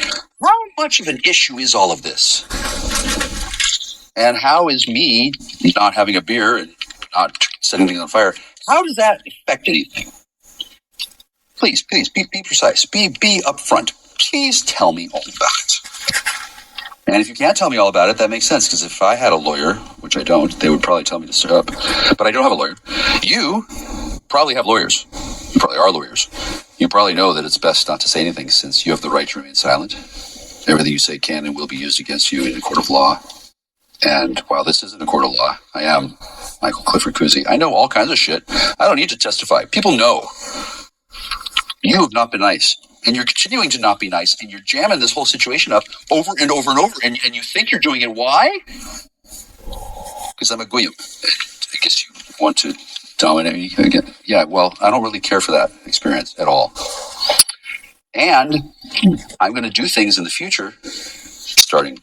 How much of an issue is all of this? And how is me not having a beer and not setting things on fire, how does that affect anything? Please, be precise. Be upfront. Please tell me all about it. And if you can't tell me all about it, that makes sense, because if I had a lawyer, which I don't, they would probably tell me to shut up. But I don't have a lawyer. You probably have lawyers. You probably are lawyers. You probably know that it's best not to say anything, since you have the right to remain silent. Everything you say can and will be used against you in a court of law. And while this isn't a court of law, I am Michael Clifford Kuczi. I know all kinds of shit. I don't need to testify. People know. You have not been nice, and you're continuing to not be nice, and you're jamming this whole situation up over and over and over, and you think you're doing it. Why? Because I'm a goyim. I guess you want to dominate me again. Yeah, well, I don't really care for that experience at all. And I'm going to do things in the future, starting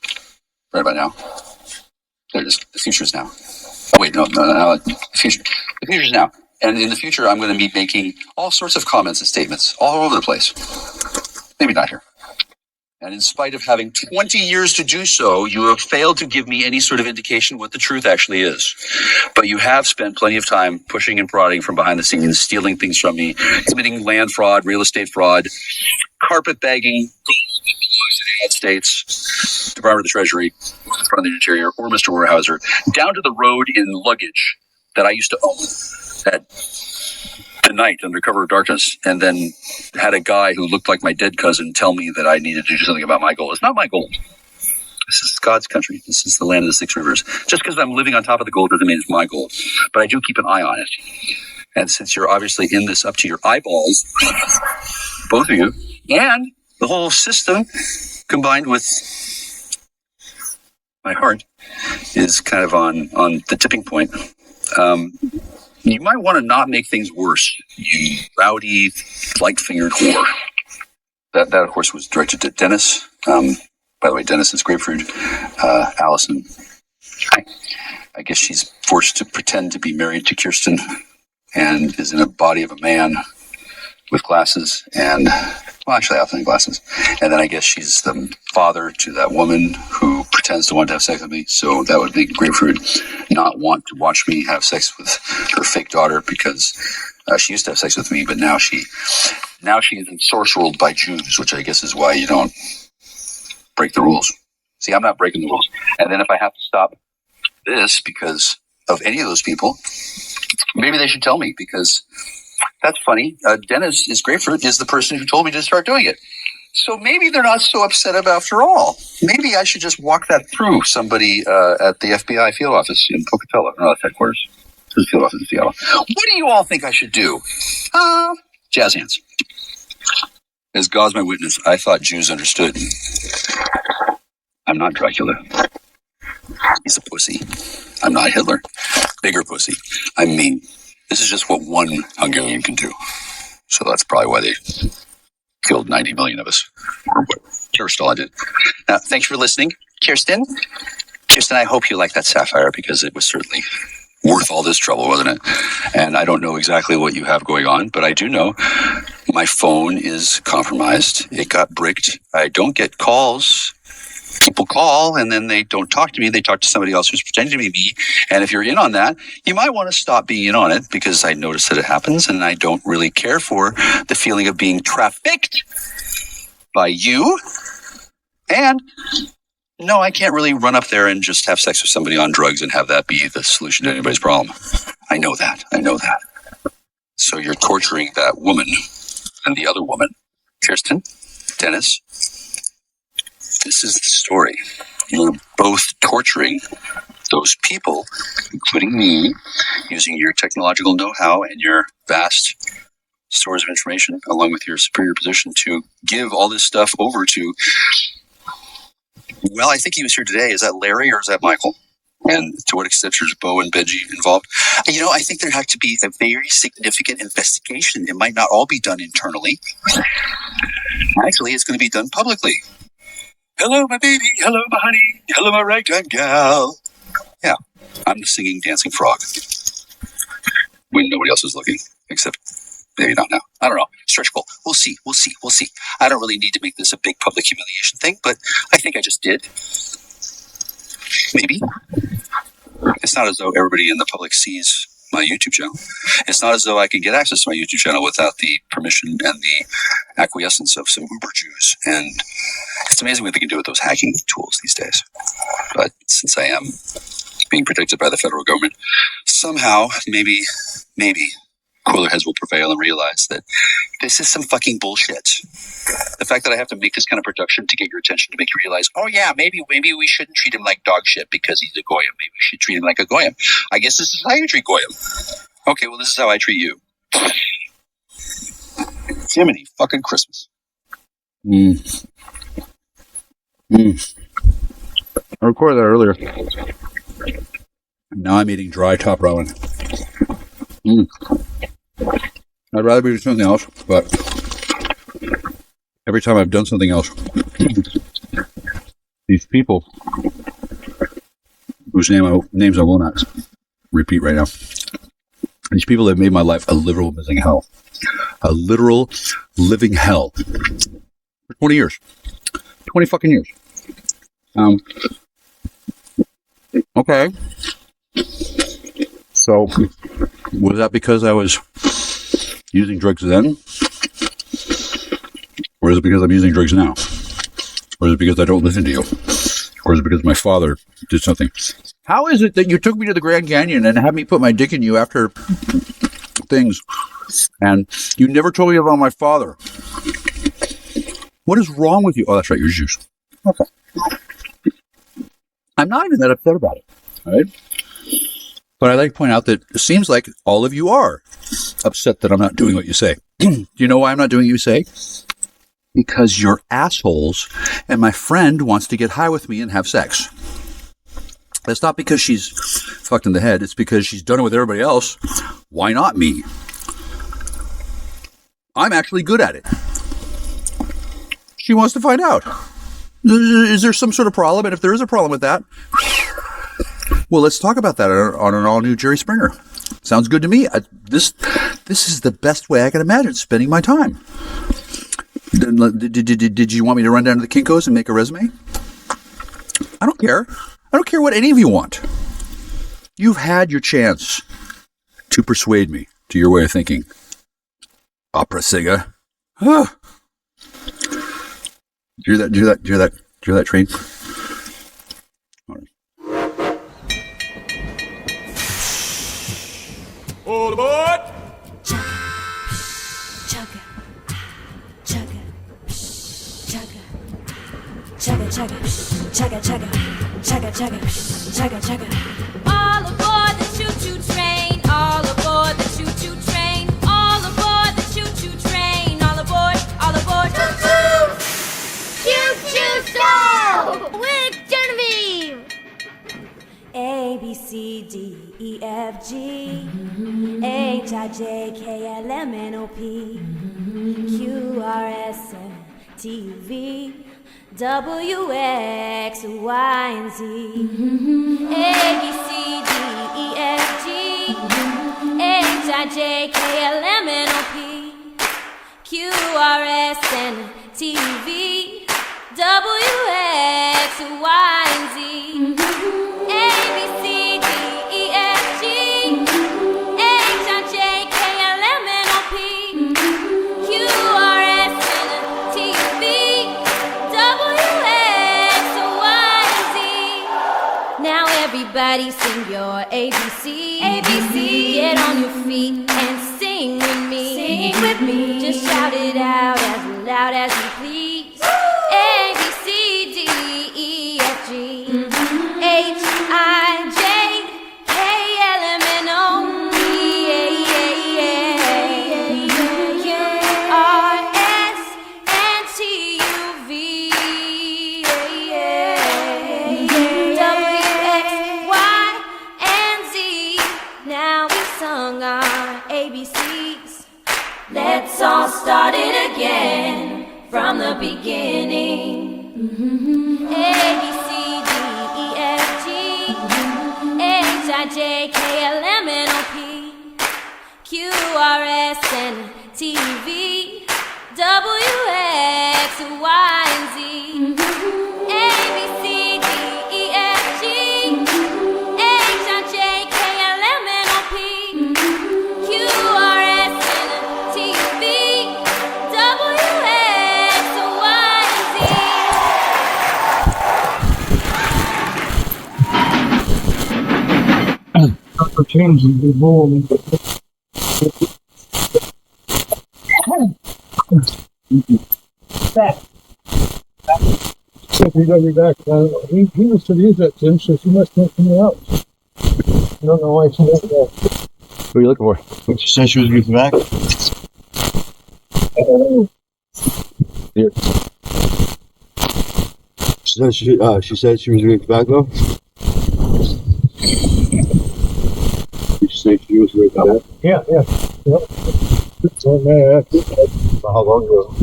right about now. There it is. The future is now. Oh, wait, no. The future is now. And in the future, I'm going to be making all sorts of comments and statements all over the place. Maybe not here. And in spite of having 20 years to do so, you have failed to give me any sort of indication what the truth actually is. But you have spent plenty of time pushing and prodding from behind the scenes, stealing things from me, committing land fraud, real estate fraud, carpet bagging, to the United States, Department of the Treasury, Department of the Interior, or Mr. Weyerhaeuser, down to the road in luggage that I used to own at the night under cover of darkness, and then had a guy who looked like my dead cousin tell me that I needed to do something about my gold. It's not my gold. This is God's country. This is the land of the six rivers. Just because I'm living on top of the gold doesn't mean it's my gold. But I do keep an eye on it. And since you're obviously in this up to your eyeballs, both of you, and the whole system combined with my heart is kind of on the tipping point. You might want to not make things worse, you rowdy, light-fingered whore. That, of course, was directed to Dennis. By the way, Dennis is grapefruit. Allison, I guess she's forced to pretend to be married to Kirsten and is in a body of a man with glasses and, well, actually, I have glasses. And then I guess she's the father to that woman who pretends to want to have sex with me. So that would make Grapefruit not want to watch me have sex with her fake daughter because she used to have sex with me, but now she is ensorcelled by Jews, which I guess is why you don't break the rules. See, I'm not breaking the rules. And then if I have to stop this because of any of those people, maybe they should tell me, because that's funny. Dennis is Grapefruit is the person who told me to start doing it. So maybe they're not so upset about after all. Maybe I should just walk that through somebody at the FBI field office in Pocatello. No, that's headquarters. This is field office in Seattle. What do you all think I should do? Jazz hands. As God's my witness, I thought Jews understood. I'm not Dracula. He's a pussy. I'm not Hitler. Bigger pussy. I'm mean. This is just what one Hungarian can do. So that's probably why they killed 90 million of us. Or whatever still I did. Now, thanks for listening. Kirsten, I hope you like that sapphire because it was certainly worth all this trouble, wasn't it? And I don't know exactly what you have going on, but I do know my phone is compromised. It got bricked. I don't get calls. People call and then they don't talk to me. They talk to somebody else who's pretending to be me. And if you're in on that, you might want to stop being in on it because I notice that it happens and I don't really care for the feeling of being trafficked by you. And no, I can't really run up there and just have sex with somebody on drugs and have that be the solution to anybody's problem. I know that. So you're torturing that woman and the other woman, Kirsten, Dennis. This is the story. You're both torturing those people, including me, using your technological know-how and your vast stores of information, along with your superior position, to give all this stuff over to, well, I think he was here today. Is that Larry or is that Michael? And to what extent is Bo and Benji involved? I think there had to be a very significant investigation. It might not all be done internally. Actually, it's going to be done publicly. Hello, my baby. Hello, my honey. Hello, my ragtime gal. Yeah, I'm the singing, dancing frog. When nobody else is looking, except maybe not now. I don't know. Stretch goal. We'll see. I don't really need to make this a big public humiliation thing, but I think I just did. Maybe. It's not as though everybody in the public sees my YouTube channel. It's not as though I can get access to my YouTube channel without the permission and the acquiescence of some Uber Jews. And it's amazing what they can do with those hacking tools these days. But since I am being protected by the federal government, somehow, maybe cooler heads will prevail and realize that this is some fucking bullshit. The fact that I have to make this kind of production to get your attention, to make you realize, oh yeah, maybe we shouldn't treat him like dog shit because he's a goyim. Maybe we should treat him like a goyim. I guess this is how you treat goyim. Okay, well, this is how I treat you. Jiminy fucking Christmas. I recorded that earlier. Now I'm eating dry top ramen. I'd rather be doing something else, but every time I've done something else, these people, whose names I will not repeat right now, these people have made my life a literal living hell. A literal living hell. For 20 years. 20 fucking years. Okay. So, was that because I was using drugs then? Or is it because I'm using drugs now? Or is it because I don't listen to you? Or is it because my father did something? How is it that you took me to the Grand Canyon and had me put my dick in you after things, and you never told me about my father? What is wrong with you? Oh, that's right, you're Jews. Okay. I'm not even that upset about it, all right? But I'd like to point out that it seems like all of you are upset that I'm not doing what you say. Do you know why I'm not doing what you say? because you're assholes and my friend wants to get high with me and have sex. That's not because she's fucked in the head. It's because she's done it with everybody else. Why not me? I'm actually good at it. She wants to find out. Is there some sort of problem? And if there is a problem with that, well, let's talk about that on an all-new Jerry Springer. Sounds good to me. This is the best way I can imagine spending my time. Did you want me to run down to the Kinko's and make a resume? I don't care. I don't care what any of you want. You've had your chance to persuade me to your way of thinking. Opera singer. Ah. Do that train? All right. All aboard! Chugga, chugga, chugga, chugga, chugga, chugga, chugga, chugga, chugga, chugga, chugga. All aboard the choo-choo train. All aboard the choo-choo train. All aboard the choo-choo train. All aboard, choo-choo. Choo-choo show with Genevieve. A B C D E F G H I J K L M N O P Q R S T U V W X Y and Z. A B C D E F G H I J K L M N O P Q R S T U V W X Y and Z. A B C D E F G H I J K L M N O P Q R S T U V W X Y and Z. Now everybody sing your ABC. ABC. Get on your feet and sing with me. Sing with me. Just shout it out as loud as you please. A B C D E F G H I J K L M N O P R S and T U V W X Y and Z. Now we sung our ABCs. Let's all start it again from the beginning. A B C D E F G H I J K L M N O P Q R S T U V W X Y and Z. A B C D E F G H I J K L M N O P Q R S T U V W X Y and Z. For changing the world. CPW back. He must have used that, Tim, so she must know something else. I don't know why she did that. Who are you looking for? But she said she was using back. Here. She said she was using tobacco. She said she was using tobacco. Yeah. Yep. So, man, how long ago?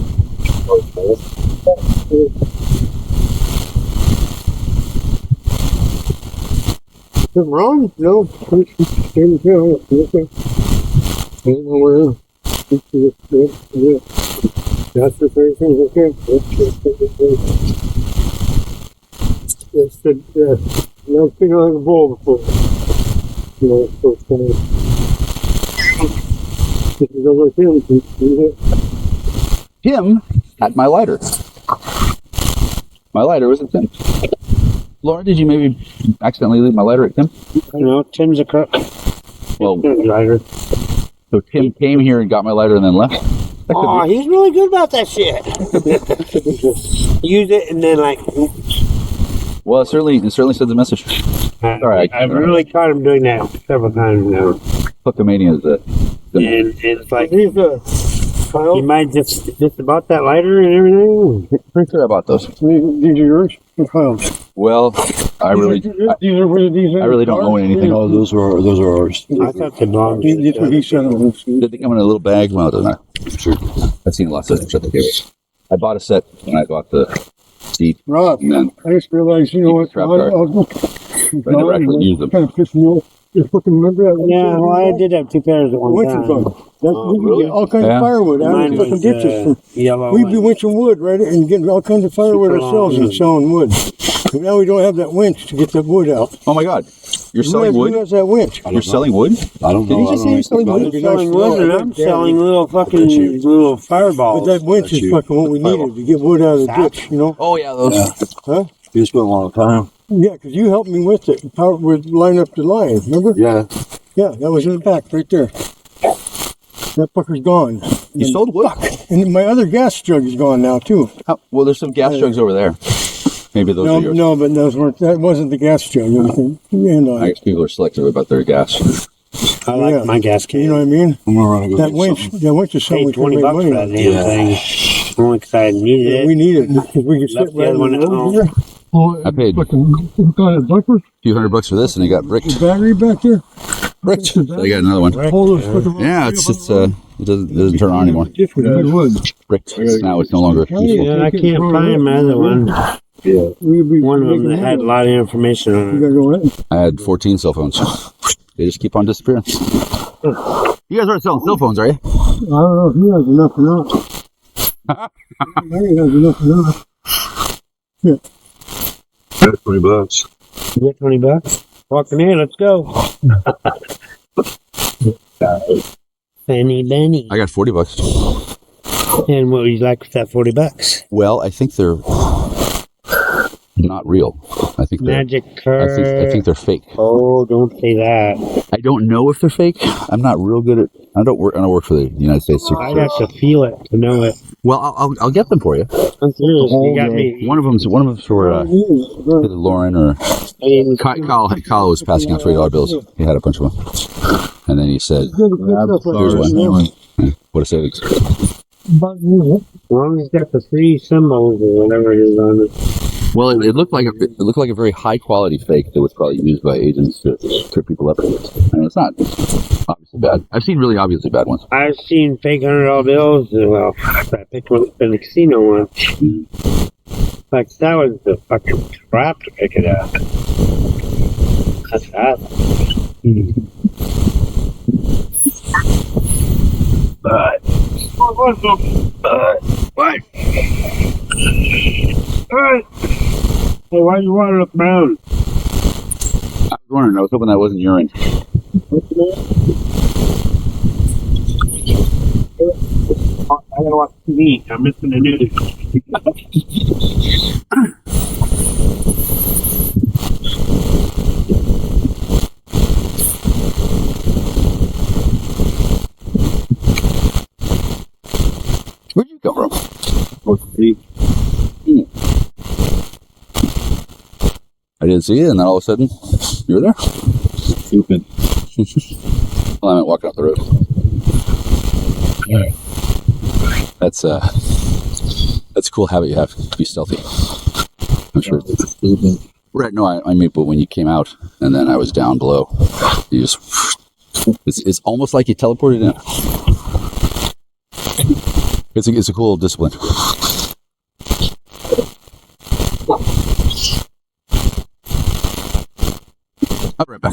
Something wrong? No. Came down. Okay. Yeah. That's the same thing. Okay. That's the, never seen like a bull before. You know, so it's kind of. This is over here. Tim had my lighter. My lighter was at Tim. Laura, did you maybe accidentally leave my lighter at Tim? No, Tim's a cook. Well, Driver. so Tim came here and got my lighter and then left? Oh, he's really good about that shit. Use it and then like. Well, it certainly sends a message. All right. I've really caught him doing that several times now. Fuckomania is And it's like he's You might just about that lighter and everything. Pretty sure I bought those. These are yours? What files? Well, I really don't own anything. Oh, those are ours. I thought they belonged to That's what he said. Did they come in a little bag? Well, it doesn't matter. Sure. I've seen lots of shit they gave us. I bought a set when I bought the seat. Rob, And then I just realized, you know what? Trap I card. was I never actually used them. kind of pissing me off. You fucking remember that? Yeah, well, I did have 2 pairs at one Winching time. fun. We get all kinds Yeah. of firewood out Mine of fucking was, ditches. yellow. We'd be winching wood, right, and getting all kinds of firewood Super ourselves long. and selling wood. But now we don't have that winch to get that wood out. Oh my God. You're selling Who wood? has that winch? You're selling wood? I don't Did he just say you're selling wood? I'm selling wood and I'm selling little fucking little But fireballs. that winch is fucking what we needed to get wood out of the ditch, you know? Oh yeah, those. Huh? You spent a long time. Yeah, because you helped me with it. How it would line up the line, remember? Yeah. Yeah, that was in the back, right there. That fucker's gone. You sold wood? And my other gas jug is gone now, too. Well, there's some gas jugs over there. Maybe those are yours. No, but those weren't. That wasn't the gas jug. I guess people are selective about their gas. I like my gas can. You know what I mean? I'm gonna run and go That get winch, something. that winch is something we Paid can $20 make for money that on. damn thing. Only because I needed Yeah, it. we need it because we could Left sit the right other one in at the home. road here. Oh, I paid got a bumper, few $100 for this, and it got bricked. the battery back there. Bricked. So I got another one. Hold those fucking Yeah, it doesn't turn on anymore. different wood. Bricked. Now it's no longer useful. Yeah, I can't find my other one. Yeah, One of them that had a lot of information on We it. gotta go in. I had 14 cell phones. They just keep on disappearing. You guys aren't selling cell phones, are you? I don't know if he has enough or not. He has enough or not. Yeah. That's $20. You get $20? Walking in, let's go. Benny Benny. I got $40. And what would you like with that $40? Well, I think they're not real. I think they're, Magic card. I think they're fake. Oh, don't say that. I don't know if they're fake. I'm not real good at. I don't work for the United States Secret I Service. got to feel it to know it. Well, I'll get them for you. I'm serious. You got me. One of them's for either Lauren or Kyle was passing out $20 bills. He had a bunch of them, and then he said, "Here's one. What a savings!" As long as it's got the 3 symbols or whatever it is on it. Well, it looked like a very high quality fake that was probably used by agents to trip people up. I mean, it's not obviously bad. I've seen really obviously bad ones. I've seen fake $100 bills. Well, I picked one in the casino once. Like, that was the fucking trap to pick it up. That's that. But. What? Alright. Hey, why do you want to look brown? I was wondering. I was hoping that wasn't urine. I gotta watch TV. I'm missing the news. Where'd you come from? I didn't see you, and then all of a sudden, you were there. Stupid. Well, I meant walking up the road. Yeah. That's a cool habit you have to be stealthy. I'm sure. Right? No, I mean, but when you came out, and then I was down below, you just. It's almost like you teleported in. It's a cool discipline. I'll be right back.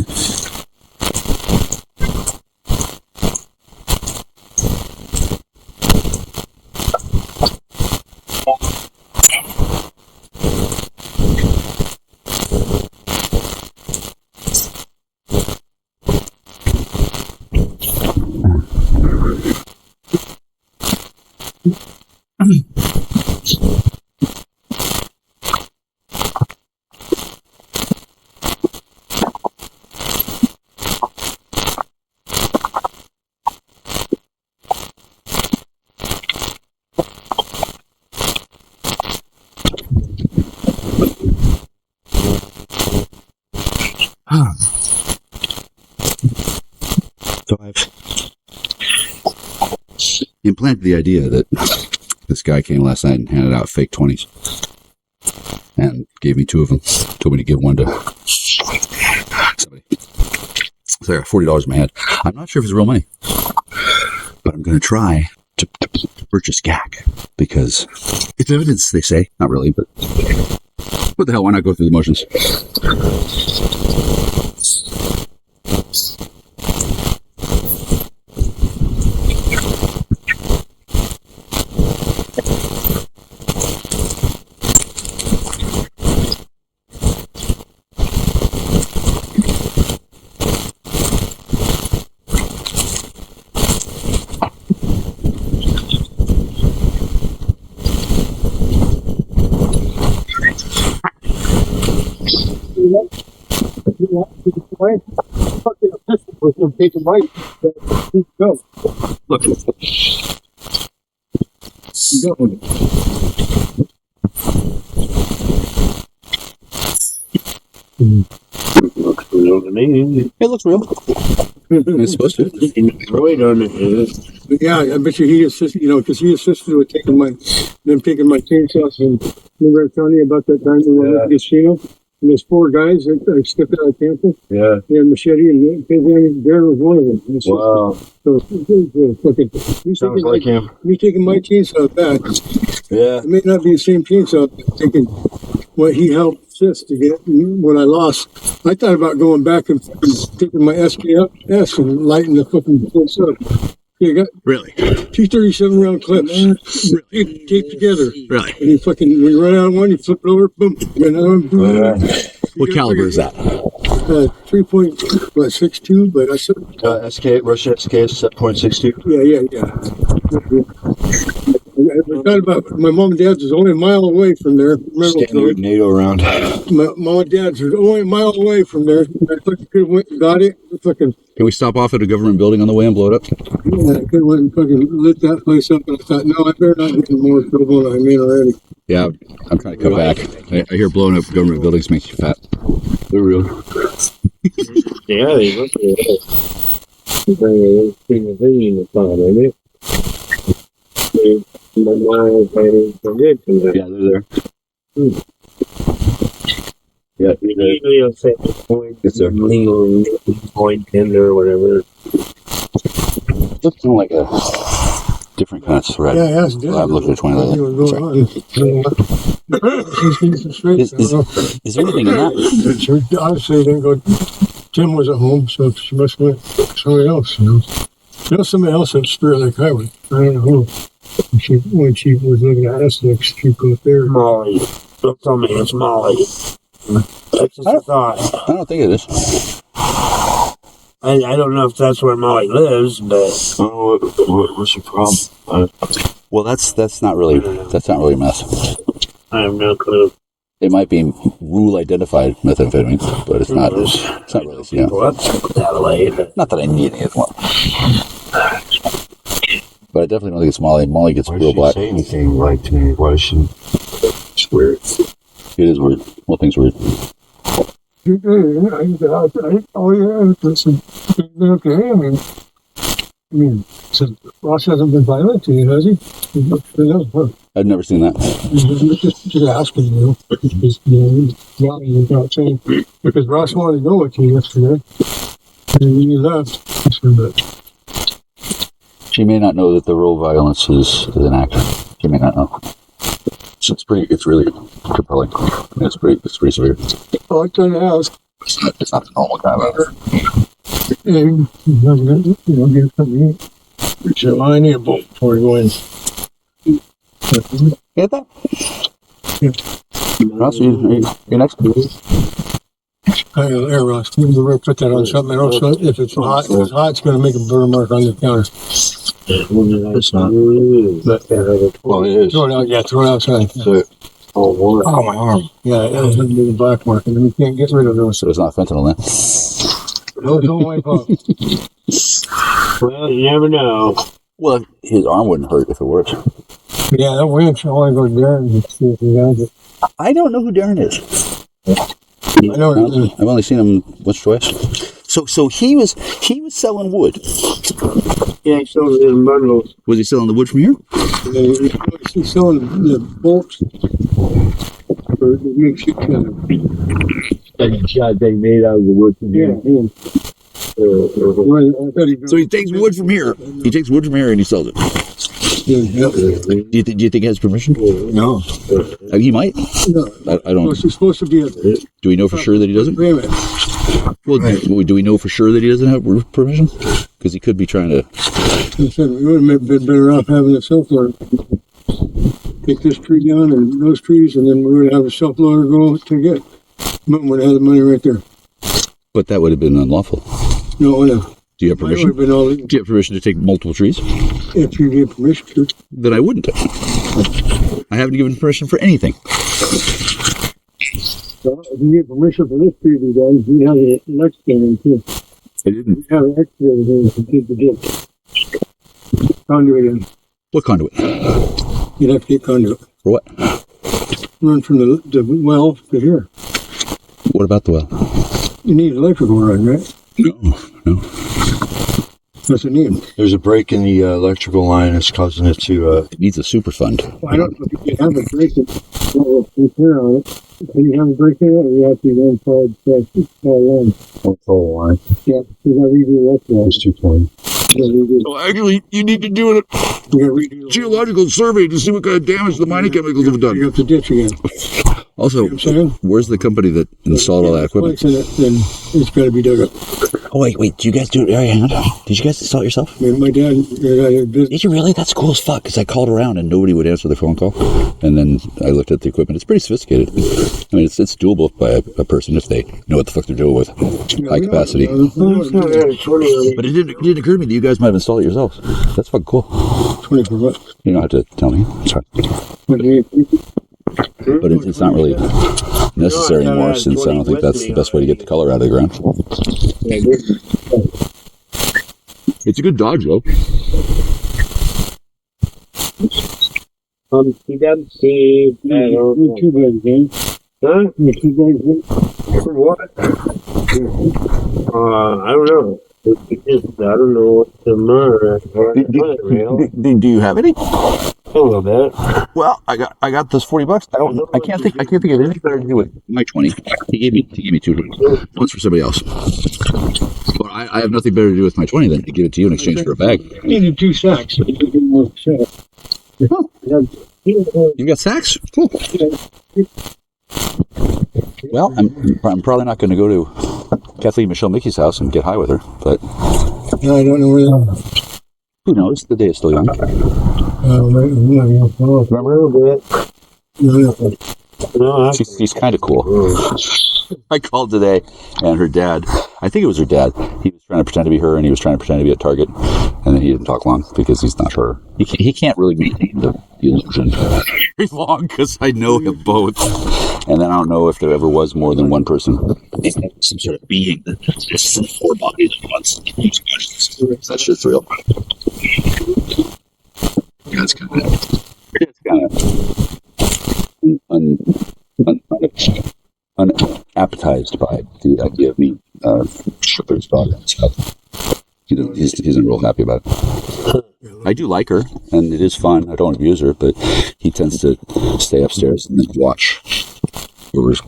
implanted the idea that this guy came last night and handed out fake 20s and gave me 2 of them. Told me to give one to somebody. So there, $40 in my head. I'm not sure if it's real money, but I'm going to try to purchase GAC because it's evidence, they say. Not really, but what the hell? Why not go through the motions? Fucking pistol with him taking my go. Look. Looks real to me. It looks real. It's supposed to. Right on it. But yeah, I bet you he assisted, because he assisted with taking my chainsaws. And remember I was telling you about that time we were at the casino? And there's 4 guys that stepped out of campus. Yeah. They had machete, and Darren was one of them. Wow. So fucking, Sounds like him. me taking my chainsaw back. Yeah. It may not be the same chainsaw, but taking what he helped assist to get when I lost. I thought about going back and taking my SKS and lighting the fucking place up. You got Really? 237 round clips. Really? Taped together. Really? And you fucking, when you run out of one, you flip it over, boom. Another one, boom. What caliber is that? 3.62, but I said, SK, Russia SK 7.62. yeah. I thought about my mom and dad's was only a mile away from there. Standard NATO round. My mom and dad's was only a mile away from there. I fucking could have went and got it. Fucking, Can we stop off at a government building on the way and blow it up? yeah, I could have went and fucking lit that place up. And I thought, no, I better not get in more trouble than I'm in already. Yeah, I'm trying to cut back. I hear blowing up government buildings makes you fat. They're real. Yeah, they look good. Yeah, they're there. Yeah, Usually I'll say point, Yes, sir. legal point tender or whatever. Looks like a different kind of thread. Yeah, yeah, it's good. I've looked at 20 lately. Is there anything in that? Honestly, then go. Tim was at home, so she must have went somebody else. Somebody else had spirit like I would. I don't know who. When she was looking at us, she goes there. Molly. Don't tell me it's Molly. That's just a thought. I don't think it is. I don't know if that's where Molly lives, but What's your problem? Well, that's not really a mess. I have no clue. It might be rule identified methamphetamine, but it's not. It's not really. Yeah. Well, that's that way, but Not that I need any of one. But I definitely don't think it's Molly. Molly gets Why real did she black. say anything right to me? Why is she? It's weird. It is weird. Well, things weird. Oh yeah, it's been okay. I mean, so Ross hasn't been violent to you, has he? I've never seen that. Just asking you. Not saying because Ross wanted to go with you yesterday, and you left. But She may not know that the real violence is an act. She may not know. So it's really compelling. It's pretty severe. oh, I tried to ask, It's not the normal kind of act. and get something to eat. So I need a bolt before we go in. Get that? Yeah. Ross, you next? There, Ross. We're going to put that on something else. So if it's hot, it's going to make a burn mark on the counter. It's not. But, Well, it is. throw it out. Yeah, throw it outside. So, Oh, my arm. Yeah, it's a big black mark, and we can't get rid of those. So it's not fentanyl then? Those don't wipe off. well, you never know. Well, his arm wouldn't hurt if it worked. Yeah, that winch, I want to go there and see if he has it. I don't know who Darren is. I know. I've only seen him once or twice. So he was selling wood. Yeah, he sold it in bundles. Was he selling the wood from here? He's selling the bolts for the make shit together. That they made out of the wood from here. So he takes wood from here. He takes wood from here and he sells it. Do you think he has permission? No. He might. No. I don't. It's supposed to be a. Do we know for sure that he doesn't? Agreement. Well, do we know for sure that he doesn't have permission? Because he could be trying to. I said we would have been better off having a self-loader. Take this tree down and those trees, and then we would have a self-loader go to get. But would have had the money right there. But that would have been unlawful. No, no. Do you have permission? Do you have permission to take multiple trees? If you gave permission to. Then I wouldn't. I haven't given permission for anything. So if you get permission for this tree to be done, you have an excavator too. I didn't. You have an excavator here to get the ditch. Conduit in. What conduit? You'd have to get conduit. For what? Run from the well to here. What about the well? You need electrical run, right? No. That's a need. There's a break in the electrical line. It's causing it to. It needs a super fund. Well, I don't know if you can have a break in repair on it. Can you have a break in it, or you have to run forward line? Full line. Yeah, you got to redo that line. It's 220. Well, actually, you need to do a You got to redo geological survey to see what kind of damage the mining chemicals have done. You have to ditch again. Also, You know what I'm saying? where's the company that installed all that equipment? In it, then it's got to be dug up. Oh, wait, did you guys do it? Hang on. Did you guys install it yourself? I mean, my dad had business. Did you really? That's cool as fuck, because I called around and nobody would answer the phone call. And then I looked at the equipment. It's pretty sophisticated. I mean, it's doable by a person if they know what the fuck they're doing with high capacity. But it didn't occur to me that you guys might have installed it yourselves. That's fucking cool. 20 for what? You don't have to tell me. Sorry. But it's not really necessary anymore, since I don't think that's the best way to get the color out of the ground. It's a good dodge, though. You got to see. I don't know. Two bags, man. Huh? Two bags, For what? I don't know. I don't know what the murder. Do you have any? A little bit. Well, I got this $40. I can't think of anything better to do with my 20. He gave me two. One's for somebody else. But I have nothing better to do with my 20 than to give it to you in exchange for a bag. I needed 2 sacks. You got sacks? Cool. Well, I'm probably not going to go to Kathleen Michelle Mickey's house and get high with her, but No, I don't know where they are. who knows? The day is still young. Remember a bit? No, She's kind of cool. I called today, and her dad, I think it was her dad, he was trying to pretend to be her, and he was trying to pretend to be at Target, and then he didn't talk long, because he's not her. He can't really maintain the illusion very long, because I know him both. And then I don't know if there ever was more than one person. Some sort of being that exists in 4 bodies at once. That shit's real. That's kind of unappetized by the idea of me Sugar's daughter and stuff. He isn't real happy about it. I do like her, and it is fun. I don't abuse her, but he tends to stay upstairs and then watch whoever's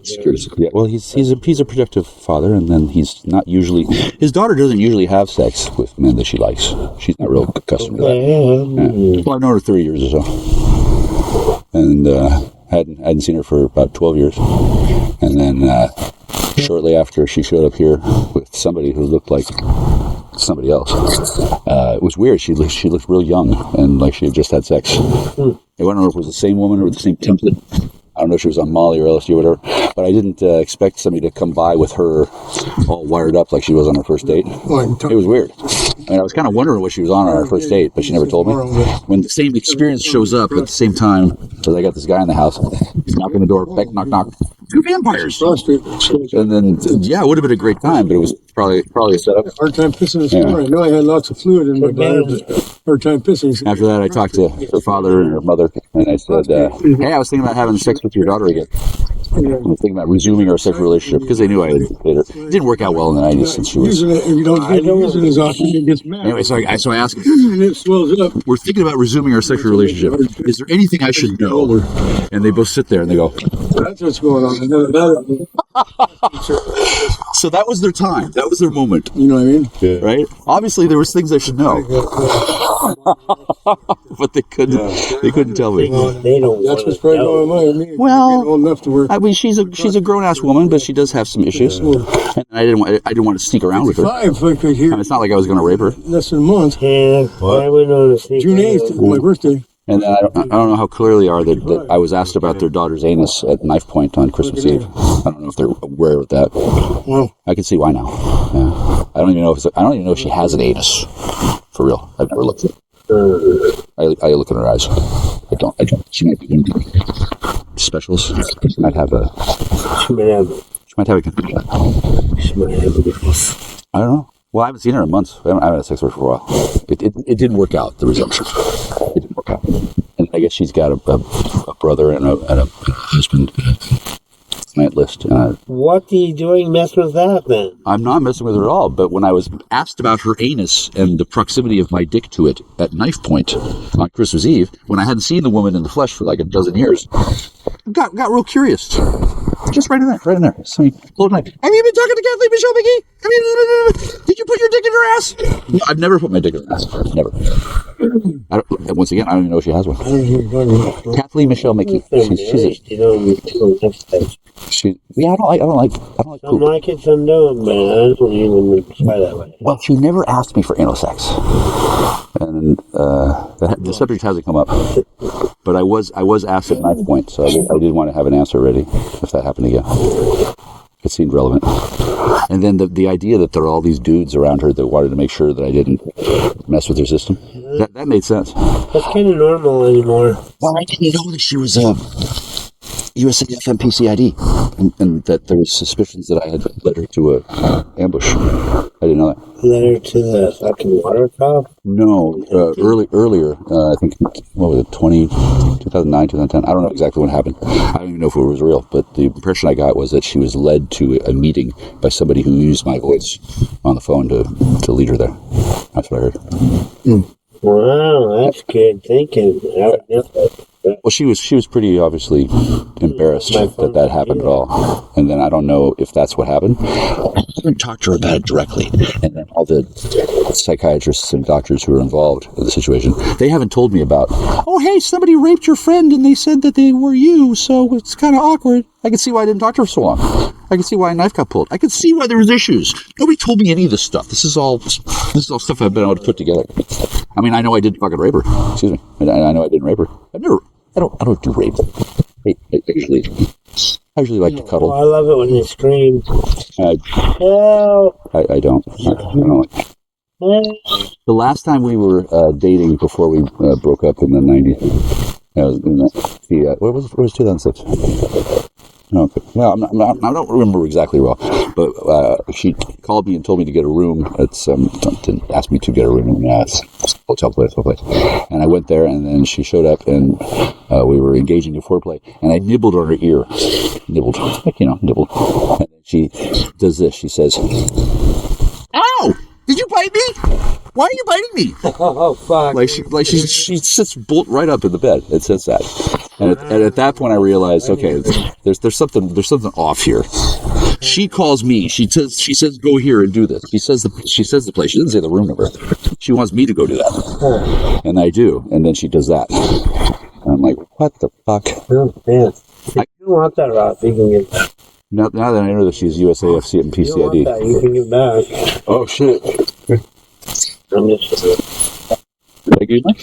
security. Yeah, well, he's a protective father, and then he's not usually. His daughter doesn't usually have sex with men that she likes. She's not real accustomed to that. Yeah. Well, I've known her 30 years or so, and hadn't seen her for about 12 years, and then shortly after she showed up here with somebody who looked like somebody else. It was weird. She looked real young and like she had just had sex. I don't know if it was the same woman or the same template. I don't know if she was on Molly or LSD or whatever, but I didn't expect somebody to come by with her all wired up like she was on her first date. It was weird. I mean, I was kind of wondering what she was on our first date, but she never told me. When the same experience shows up at the same time, so I got this guy in the house, he's knocking the door, knock, knock. 2 vampires. And then, yeah, it would have been a great time, but it was probably a setup. Hard time pissing this morning. I know I had lots of fluid in my bladder, but hard time pissing. After that, I talked to her father and her mother, and I said, hey, I was thinking about having sex with your daughter again. I'm thinking about resuming our sexual relationship because they knew I had it didn't work out well in the 90s since she was. Using it, and you don't get using it as often, it gets mad. Anyway, so I asked him, And it swells up. we're thinking about resuming our sexual relationship. Is there anything I should know? And they both sit there and they go, That's what's going on. so that was their time. That was their moment. You know what I mean? Yeah. Right? Obviously, there was things I should know. But they couldn't tell me. They don't. That's what's probably going on with me. Well, Old enough to work. I mean, she's a grown ass woman, but she does have some issues, and I didn't want to sneak around with her. 5, I could hear. And it's not like I was going to rape her. Less than a month. Yeah, I went on a sneak. June 8th, my birthday. And then I don't know how clearly that I was asked about their daughter's anus at knife point on Christmas Eve. I don't know if they're aware of that. Well, I can see why now. Yeah. I don't even know if she has an anus. For real, I've never looked at it. I look in her eyes. I don't. She might be doing specials. She might have a. She might have a I don't know. Well, I haven't seen her in months. I haven't had sex with her for a while. It didn't work out, the resumption. It didn't work out. And I guess she's got a brother and a husband. Night list. What are you doing messing with that then? I'm not messing with her at all, but when I was asked about her anus and the proximity of my dick to it at knife point on Christmas Eve, when I hadn't seen the woman in the flesh for like a dozen years, got real curious. Just right in there. So, hold on. Have you been talking to Kathleen Michelle McGee? Did you put your dick in her ass? No, I've never put my dick in her ass. Never. Once again, I don't even know if she has one. Kathleen Michelle McGee. I don't like Some poop. like it, some don't, but I don't even try that way. Well, she never asked me for anal sex, and the subject hasn't come up. But I was asked at knife point, so I did want to have an answer ready if that happened again. It seemed relevant. And then the idea that there are all these dudes around her that wanted to make sure that I didn't mess with her system, that made sense. That's kind of normal anymore. Well, I didn't know that she was a USAF MPCID, and that there was suspicions that I had led her to a ambush. I didn't know that. Led her to the fucking water cop? No, earlier, I think, what was it, 2009, 2010? I don't know exactly what happened. I don't even know if it was real, but the impression I got was that she was led to a meeting by somebody who used my voice on the phone to lead her there. That's what I heard. Wow, that's good thinking. I would never. Well, she was pretty obviously embarrassed that happened at all. And then I don't know if that's what happened. I didn't talk to her about it directly. And then all the psychiatrists and doctors who were involved in the situation, they haven't told me about, oh, hey, somebody raped your friend and they said that they were you, so it's kind of awkward. I can see why I didn't talk to her for so long. I can see why a knife got pulled. I can see why there was issues. Nobody told me any of this stuff. This is all stuff I've been able to put together. I mean, I know I didn't fucking rape her. Excuse me. I know I didn't rape her. I don't do rape. I usually like to cuddle. Oh, I love it when they scream. Help! I don't. I don't like. The last time we were dating before we broke up in the 90s, what was 2006? No, well, I don't remember exactly well, but she called me and told me to get a room at asked me to get a room in a hotel place, and I went there, and then she showed up, and we were engaging in foreplay, and I nibbled on her ear, nibbled, and then she does this. She says, "Ow! Did you bite me? Why are you biting me?" Oh fuck! She sits bolt right up in the bed. It says that, and at that point I realized, okay, there's something off here. She calls me. She says go here and do this. She says the place. She doesn't say the room number. She wants me to go do that, and I do. And then she does that. And I'm like, what the fuck? Oh man! You don't want that route. You can get that. Now that I know that she's USAFC and PCID. You don't want that. You can get back. Oh shit! I'm just. Did I get one?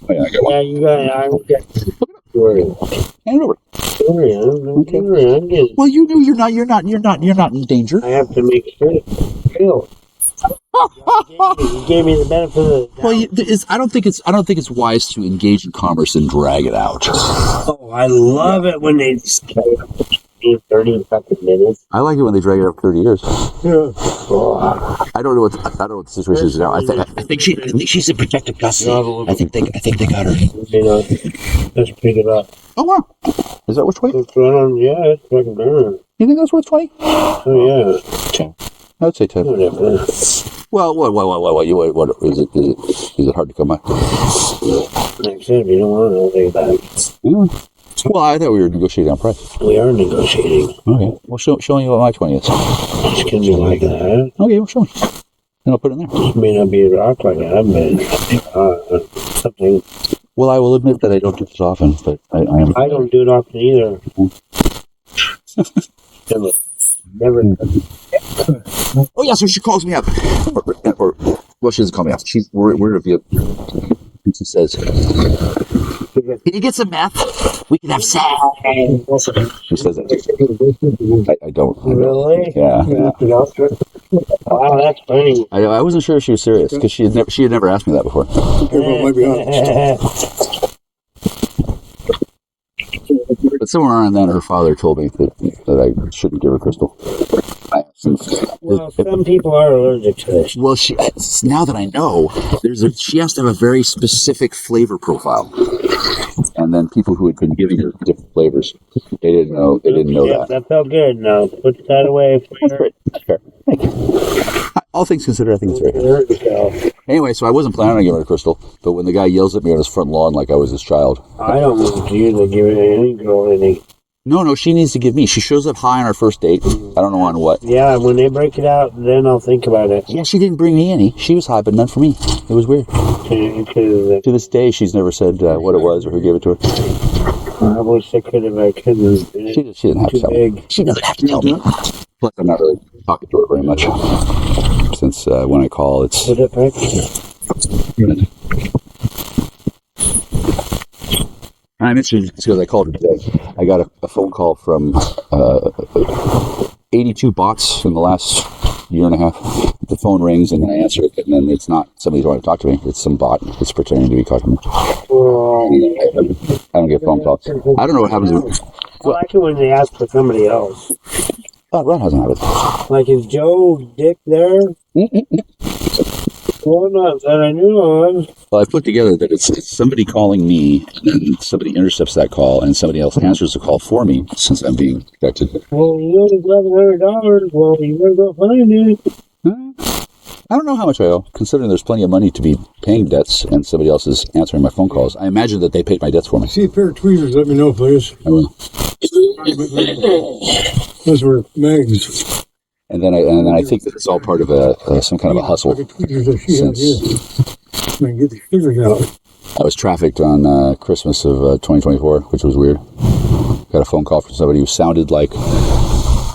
Oh yeah, I got one. Yeah, you got it. I will get it. Hand it over. Okay. Well, you knew you're not in danger. I have to make sure. Feel. You gave me the benefit of the doubt. Well, I don't think it's wise to engage in commerce and drag it out. Oh, I love it when they just 30 fucking minutes. I like it when they drag it out 30 years. Yeah. I don't know what the situation is now. I think she's in protective custody. I think they got her. You know, let's pick it up. Oh wow, is that worth 20? What's going on? Yeah, it's fucking burn. You think that's worth 20? Oh yeah. 10. I'd say 10. Whatever. Well, what is it hard to come by? Like I said, if you don't want it, I'll take it back. Well, I thought we were negotiating on price. We are negotiating. Okay. Well, show me what my 20 is. It's gonna be like that. Okay, well, show me. And I'll put it in there. It may not be a rock like that, but something. Well, I will admit that I don't do this often, but I am. I don't do it often either. Never. Oh yeah, so she calls me up, or well, she doesn't call me up. We're via. And she says, "Can you get some meth? We can have sex." She says that. I don't. Really? Yeah. Wow, that's funny. I wasn't sure if she was serious because she had never asked me that before. Everyone might be honest. But somewhere around then, her father told me that I shouldn't give her crystal. Well, some people are allergic to this. Well, now that I know, she has to have a very specific flavor profile. And then people who had been giving her different flavors, they didn't know that. That felt good. Now put that away. That's fair. Thank you. All things considered, I think it's very good. Anyway, so I wasn't planning on giving her a crystal, but when the guy yells at me on his front lawn like I was his child. I don't want you to give any girl any. No, she needs to give me. She shows up high on our first date. I don't know on what. Yeah, when they break it out, then I'll think about it. Yeah, she didn't bring me any. She was high, but none for me. It was weird. To this day, she's never said what it was or who gave it to her. I wish I could have. I couldn't. She didn't have to tell me. She doesn't have to tell me. Plus, I'm not really talking to her very much. Since when I call, it's... Put it back. I'm interested because I called her today. I got a phone call from 82 bots in the last year and a half. The phone rings and then I answer it, and then it's not somebody who wants to talk to me. It's some bot that's pretending to be talking to me. I don't get phone calls. I don't know what happens. I like it when they ask for somebody else. Oh, that hasn't happened. Like, is Joe Dick there? Well, not that I knew of. Well, I put together that it's somebody calling me, and then somebody intercepts that call, and somebody else answers the call for me, since I'm being protected. Well, you owe $1,100. Well, you better go find it. I don't know how much I owe, considering there's plenty of money to be paying debts, and somebody else is answering my phone calls. I imagine that they paid my debts for me. See a pair of tweezers, let me know, please. I will. Those were mags. And then I think that it's all part of some kind of a hustle. Since I can get the figures out. I was trafficked on Christmas of 2024, which was weird. Got a phone call from somebody who sounded like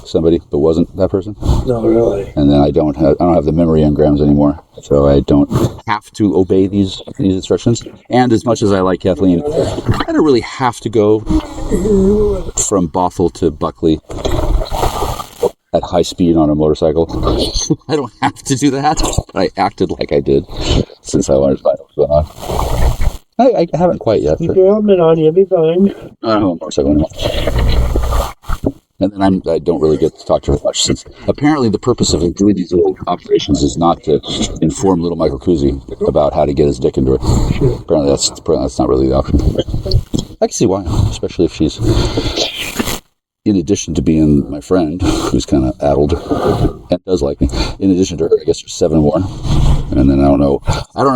somebody, but wasn't that person. No, really. And then I don't have the memory engrams anymore, so I don't have to obey these instructions. And as much as I like Kathleen, I don't really have to go from Bothell to Buckley at high speed on a motorcycle. I don't have to do that. I acted like I did since I wanted to find out what's going on. I haven't quite yet. Keep your helmet on, you'll be fine. I don't have a motorcycle anymore. And then I don't really get to talk to her much, since apparently the purpose of doing these little operations is not to inform little Michael Kuczi about how to get his dick into her. Apparently that's not really the option. I can see why, especially if she's, in addition to being my friend, who's kind of addled and does like me, in addition to her, I guess there's 7 more. And then I don't know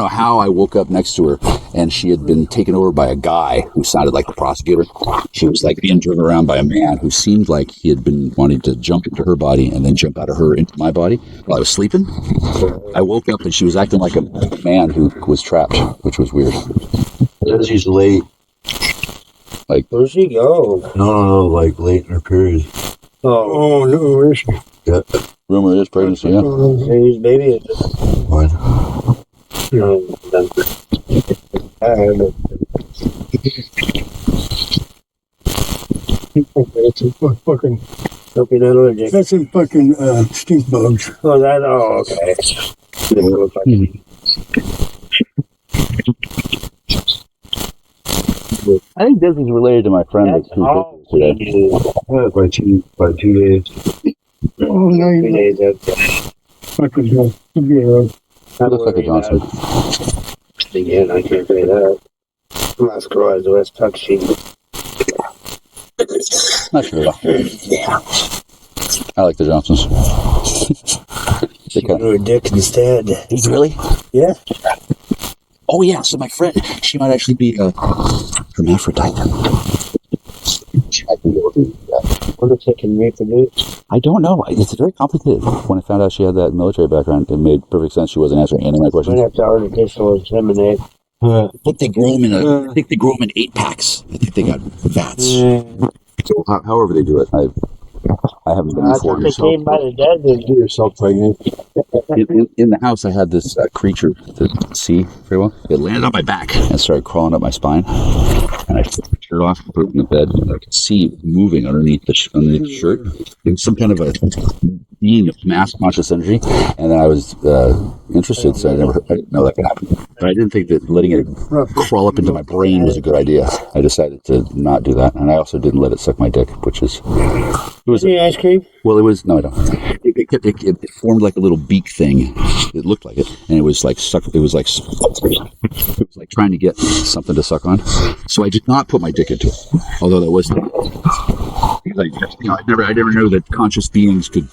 how I woke up next to her and she had been taken over by a guy who sounded like the prosecutor. She was like being driven around by a man who seemed like he had been wanting to jump into her body and then jump out of her into my body while I was sleeping. I woke up and she was acting like a man who was trapped, which was weird. She's late. Like, where'd she go? No, like late in her period. Oh, no, where is she? Yeah. Rumor is pregnancy, yeah. Whose baby is it? Mine. No, That's in fucking. hope you're not allergic. That's in fucking stink bugs. Oh, okay. I think this is related to my friend That's who's all today. we do. By 2 days. Oh, no, you Days, okay. Like a Johnson. Yeah. It looks like a Johnson. Again, I can't say that. Unless Croix the West Tuxie. Not sure though. Yeah. I like the Johnsons. She grew a dick instead. He's really? Yeah. Oh yeah, so my friend, she might actually be a hermaphrodite. She might be able to do that. What if they can reproduce? I don't know. It's very complicated. When I found out she had that military background, it made perfect sense. She wasn't answering any of my questions. We'd have to artificial inseminate. I think they grow them in I think they grow them in 8-packs. I think they got vats. So, however they do it, I haven't been I before. thought they came by the dozen. Get yourself pregnant. In the house, I had this creature to see very well. It landed on my back and started crawling up my spine. And I took the shirt off, put it in the bed, and I could see it moving underneath the shirt. It was some kind of a being of mass conscious energy. And then I was interested, so I didn't know that could happen. But I didn't think that letting it crawl up into my brain was a good idea. I decided to not do that. And I also didn't let it suck my dick, which is... It was Any ice cream? Well, it was... No, I don't. It formed like a little beak thing. It looked like it. And it was like suck. It was like trying to get something to suck on. So I did not put my dick into it. Although that was... Like, I never knew that conscious beings could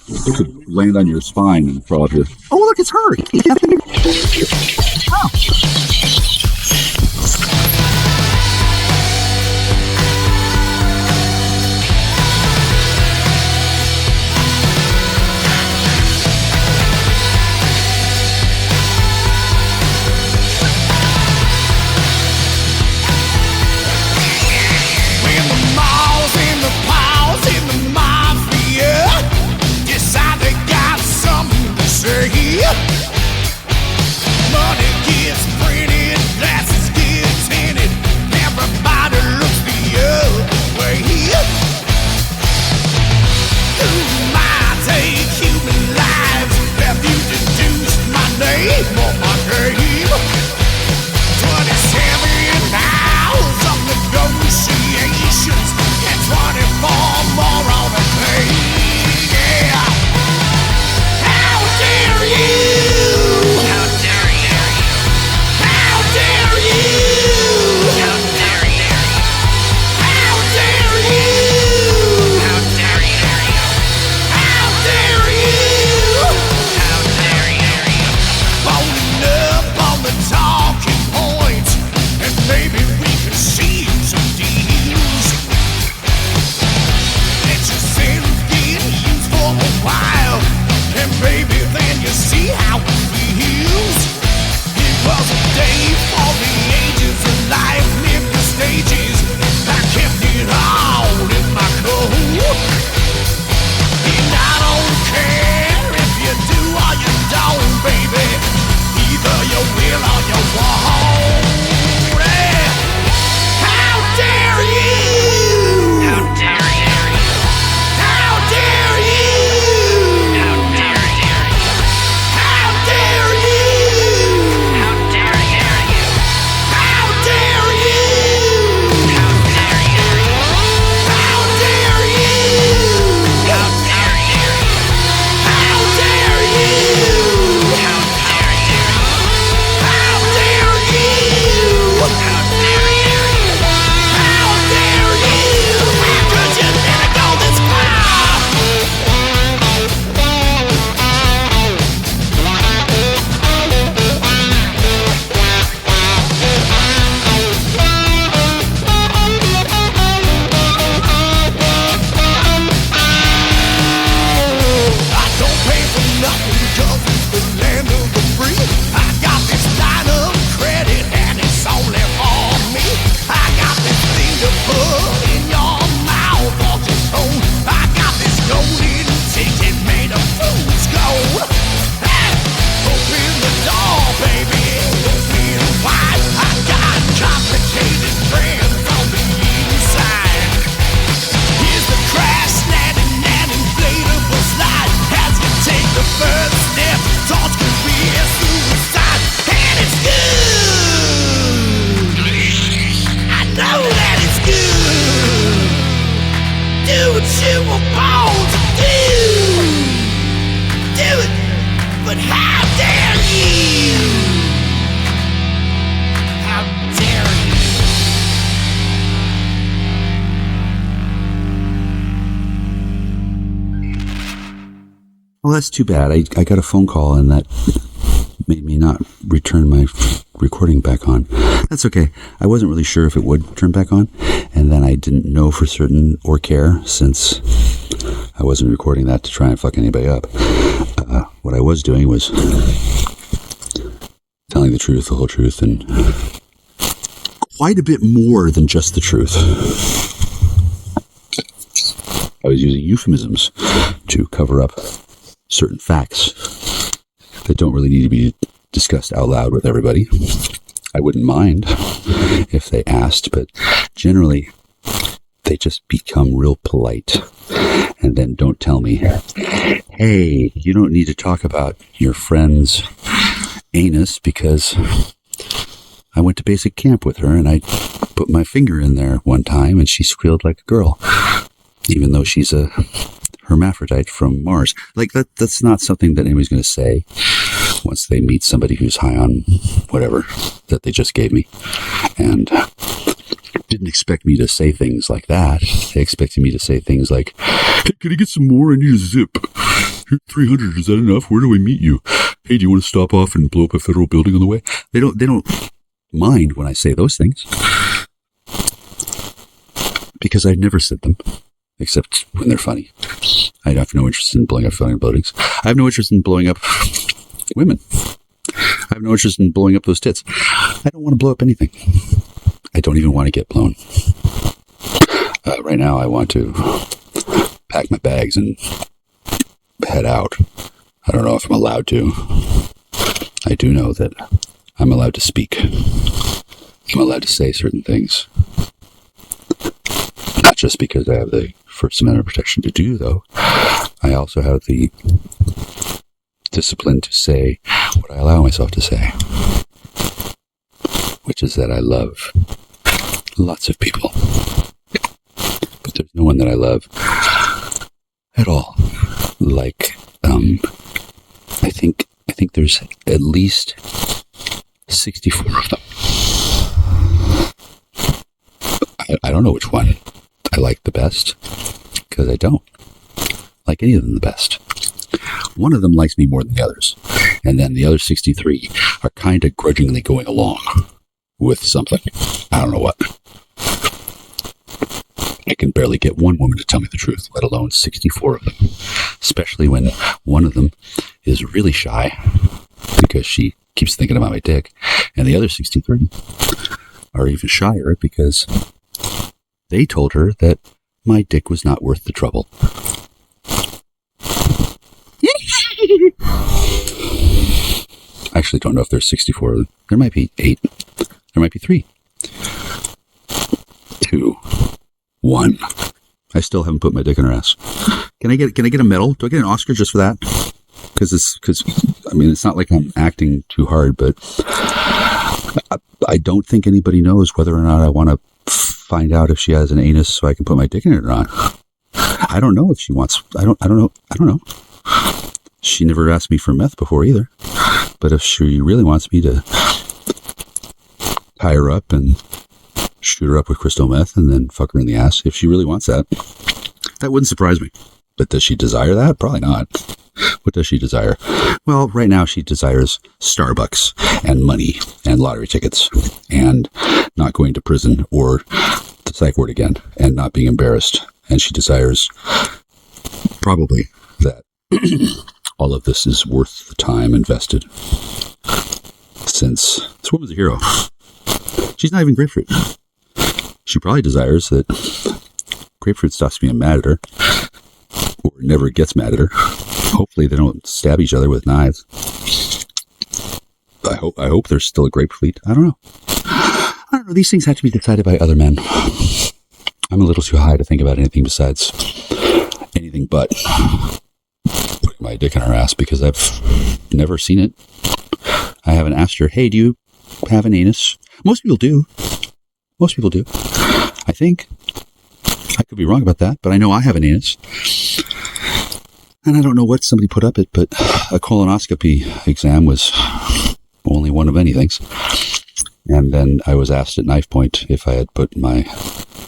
land on your spine and crawl up your... Oh, look, it's her! When the malls and the paws and the mafia decide they got something to say, money gets printed, glasses get tinted, how dare you? How dare Well, that's too bad. I got a phone call and that made me not return my recording back on. That's okay. I wasn't really sure if it would turn back on, and then I didn't know for certain or care since I wasn't recording that to try and fuck anybody up. What I was doing was telling the truth, the whole truth, and quite a bit more than just the truth. I was using euphemisms to cover up certain facts that don't really need to be discussed out loud with everybody. I wouldn't mind if they asked, but generally they just become real polite and then don't tell me, hey, you don't need to talk about your friend's anus because I went to basic camp with her and I put my finger in there one time and she squealed like a girl, even though she's a hermaphrodite from Mars. Like that's not something that anybody's going to say once they meet somebody who's high on whatever that they just gave me, and didn't expect me to say things like that. They expected me to say things like, hey, can I get some more? I need a zip. Here, 300, is that enough? Where do I meet you? Hey, do you want to stop off and blow up a federal building on the way? They don't mind when I say those things, because I've never said them except when they're funny. I have no interest in blowing up funny buildings. I have no interest in blowing up women. I have no interest in blowing up those tits. I don't want to blow up anything. I don't even want to get blown. Right now, I want to pack my bags and head out. I don't know if I'm allowed to. I do know that I'm allowed to speak. I'm allowed to say certain things. Not just because I have the First Amendment protection to do, though. I also have the discipline to say what I allow myself to say, which is that I love lots of people, but there's no one that I love at all. Like, I think there's at least 64 of them. I don't know which one I like the best, because I don't like any of them the best. One of them likes me more than the others, and then the other 63 are kind of grudgingly going along with something. I don't know what. I can barely get one woman to tell me the truth, let alone 64 of them, especially when one of them is really shy because she keeps thinking about my dick, and the other 63 are even shyer because they told her that my dick was not worth the trouble. I actually don't know if there's 64 of them. There might be 8. There might be 3. 2. 1. I still haven't put my dick in her ass. Can I get a medal? Do I get an Oscar just for that? Because I mean, it's not like I'm acting too hard, but I don't think anybody knows whether or not I want to find out if she has an anus so I can put my dick in it or not. I don't know if she wants. I don't know. She never asked me for meth before either. But if she really wants me to tie her up and shoot her up with crystal meth and then fuck her in the ass, if she really wants that, that wouldn't surprise me. But does she desire that? Probably not. What does she desire? Well, right now she desires Starbucks and money and lottery tickets and not going to prison or the psych ward again and not being embarrassed. And she desires probably that all of this is worth the time invested, since this woman's a hero. She's not even grapefruit. She probably desires that grapefruit stops being mad at her or never gets mad at her. Hopefully they don't stab each other with knives. I hope there's still a grapefruit. I don't know. These things have to be decided by other men. I'm a little too high to think about anything besides anything but putting my dick in her ass, because I've never seen it. I haven't asked her, hey, do you have an anus? Most people do. I think. I could be wrong about that, but I know I have an anus. And I don't know what somebody put up it, but a colonoscopy exam was only one of many things. And then I was asked at knife point if I had put my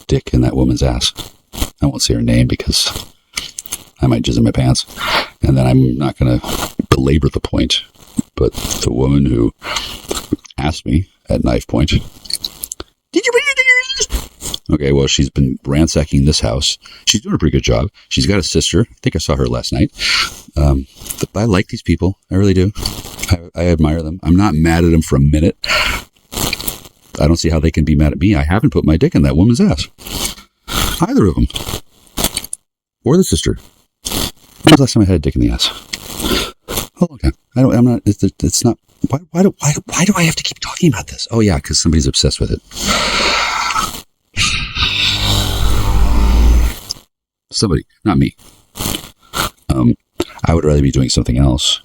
dick in that woman's ass. I won't say her name because I might jizz in my pants. And then I'm not going to belabor the point. But the woman who asked me at knife point, did you put your dick in your ass? Okay, well, she's been ransacking this house. She's doing a pretty good job. She's got a sister. I think I saw her last night. I like these people. I really do. I admire them. I'm not mad at them for a minute. I don't see how they can be mad at me. I haven't put my dick in that woman's ass. Either of them. Or the sister. When was the last time I had a dick in the ass? A long time. I'm not, it's not, why do I have to keep talking about this? Oh yeah, because somebody's obsessed with it. Somebody, not me. I would rather be doing something else.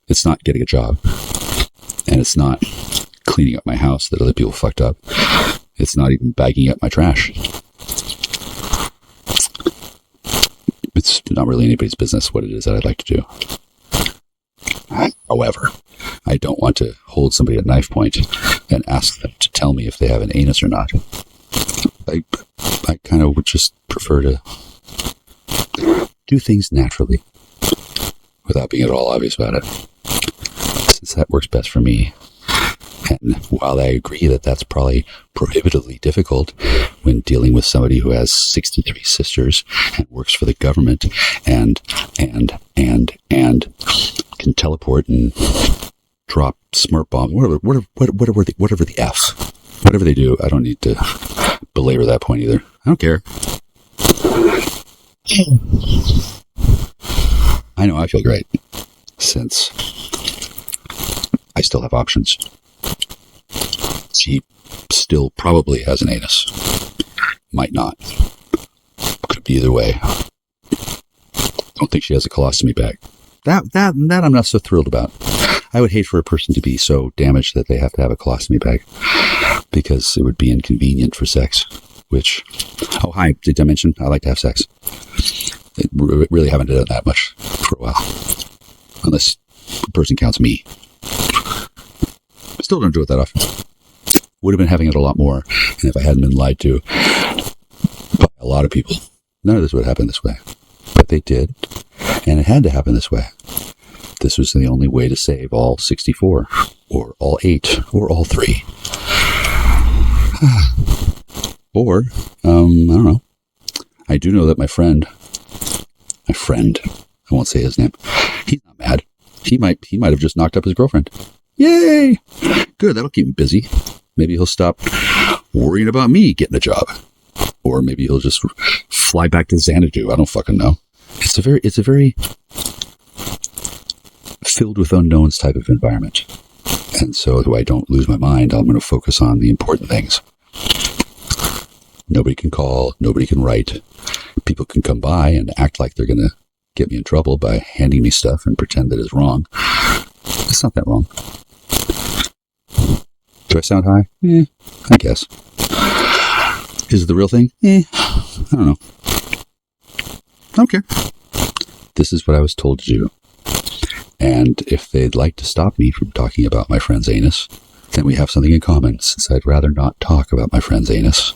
It's not getting a job. And it's not cleaning up my house that other people fucked up. It's not even bagging up my trash. It's not really anybody's business what it is that I'd like to do. However, I don't want to hold somebody at knife point and ask them to tell me if they have an anus or not. I kind of would just prefer to do things naturally without being at all obvious about it, since that works best for me. And while I agree that that's probably prohibitively difficult when dealing with somebody who has 63 sisters and works for the government and can teleport and drop smart bomb, whatever the F, whatever they do, I don't need to belabor that point either. I don't care. I know I feel great since I still have options. She still probably has an anus. Might not. Could be either way. Don't think she has a colostomy bag. That I'm not so thrilled about. I would hate for a person to be so damaged that they have to have a colostomy bag, because it would be inconvenient for sex, which, oh hi, did I mention I like to have sex? I really haven't done that much for a while. Unless the person counts me. Still don't do it that often. Would have been having it a lot more, and if I hadn't been lied to by a lot of people, none of this would happen this way. But they did, and it had to happen this way. This was the only way to save all 64, or all 8, or all 3. Or, I don't know. I do know that my friend, I won't say his name, he's not mad. He might have just knocked up his girlfriend. Yay! Good, that'll keep him busy. Maybe he'll stop worrying about me getting a job. Or maybe he'll just fly back to Xanadu. I don't fucking know. It's a very filled with unknowns type of environment. And so I don't lose my mind, I'm going to focus on the important things. Nobody can call, nobody can write. People can come by and act like they're going to get me in trouble by handing me stuff and pretend that it's wrong. It's not that wrong. Do I sound high? I guess. Is it the real thing? I don't know. I don't care. This is what I was told to do. And if they'd like to stop me from talking about my friend's anus, then we have something in common, since I'd rather not talk about my friend's anus,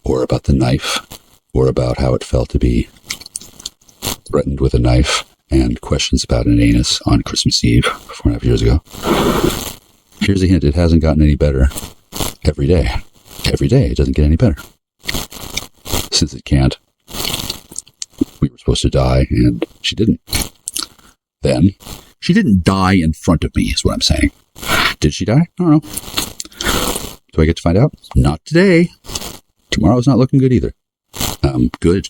or about the knife, or about how it felt to be threatened with a knife, and questions about an anus on Christmas Eve 4.5 years ago. Here's a hint, it hasn't gotten any better every day. Every day, it doesn't get any better. Since it can't. We were supposed to die, and she didn't. Then, she didn't die in front of me, is what I'm saying. Did she die? I don't know. Do I get to find out? Not today. Tomorrow's not looking good either. Good.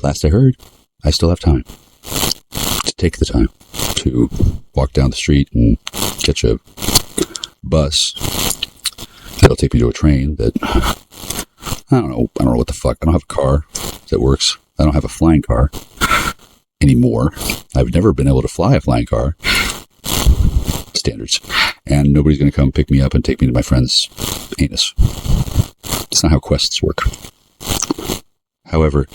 Last I heard, I still have time to take the time to walk down the street and catch a bus that'll take me to a train that, I don't know what the fuck. I don't have a car that works. I don't have a flying car anymore. I've never been able to fly a flying car. Standards. And nobody's going to come pick me up and take me to my friend's anus. That's not how quests work. However,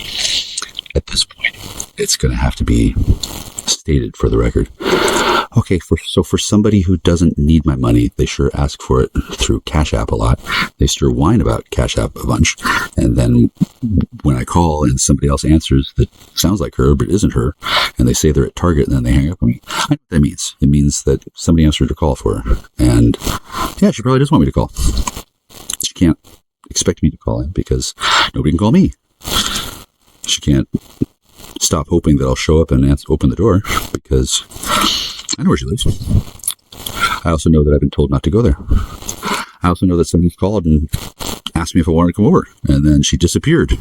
at this point, it's going to have to be stated for the record. Okay, so for somebody who doesn't need my money, they sure ask for it through Cash App a lot. They sure whine about Cash App a bunch. And then when I call and somebody else answers that sounds like her but isn't her, and they say they're at Target and then they hang up on me, I know what that means. It means that somebody answered a call for her. And yeah, she probably doesn't want me to call. She can't expect me to call in because nobody can call me. She can't stop hoping that I'll show up and open the door because I know where she lives. I also know that I've been told not to go there. I also know that somebody's called and asked me if I wanted to come over, and then she disappeared.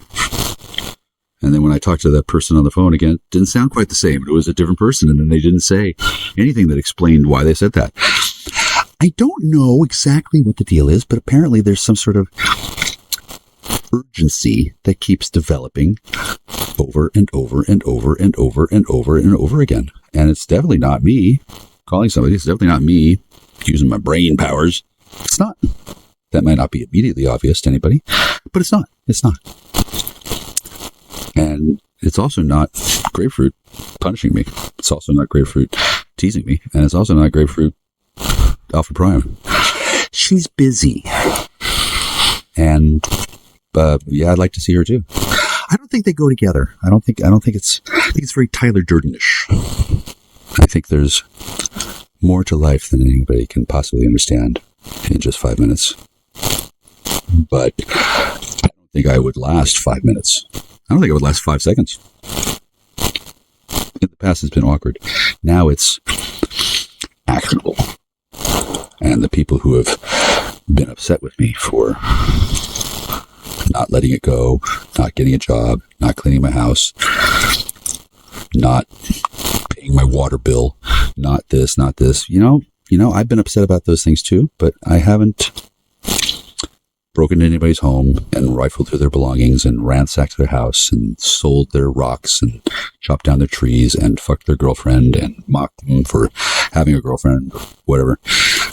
And then when I talked to that person on the phone again, it didn't sound quite the same. It was a different person, and then they didn't say anything that explained why they said that. I don't know exactly what the deal is, but apparently there's some sort of urgency that keeps developing over and over and over and over and over and over again. And it's definitely not me calling somebody. It's definitely not me using my brain powers. It's not. That might not be immediately obvious to anybody, but it's not. It's not. And it's also not grapefruit punishing me. It's also not grapefruit teasing me. And it's also not grapefruit Alpha Prime. She's busy. And yeah, I'd like to see her too. I don't think they go together. I think it's very Tyler Durden-ish. I think there's more to life than anybody can possibly understand in just 5 minutes. But I don't think I would last 5 minutes. I don't think I would last 5 seconds. In the past, it's been awkward. Now it's actionable. And the people who have been upset with me for not letting it go, not getting a job, not cleaning my house, not paying my water bill, not this, not this. You know, I've been upset about those things too, but I haven't broken into anybody's home and rifled through their belongings and ransacked their house and sold their rocks and chopped down their trees and fucked their girlfriend and mocked them for having a girlfriend, whatever.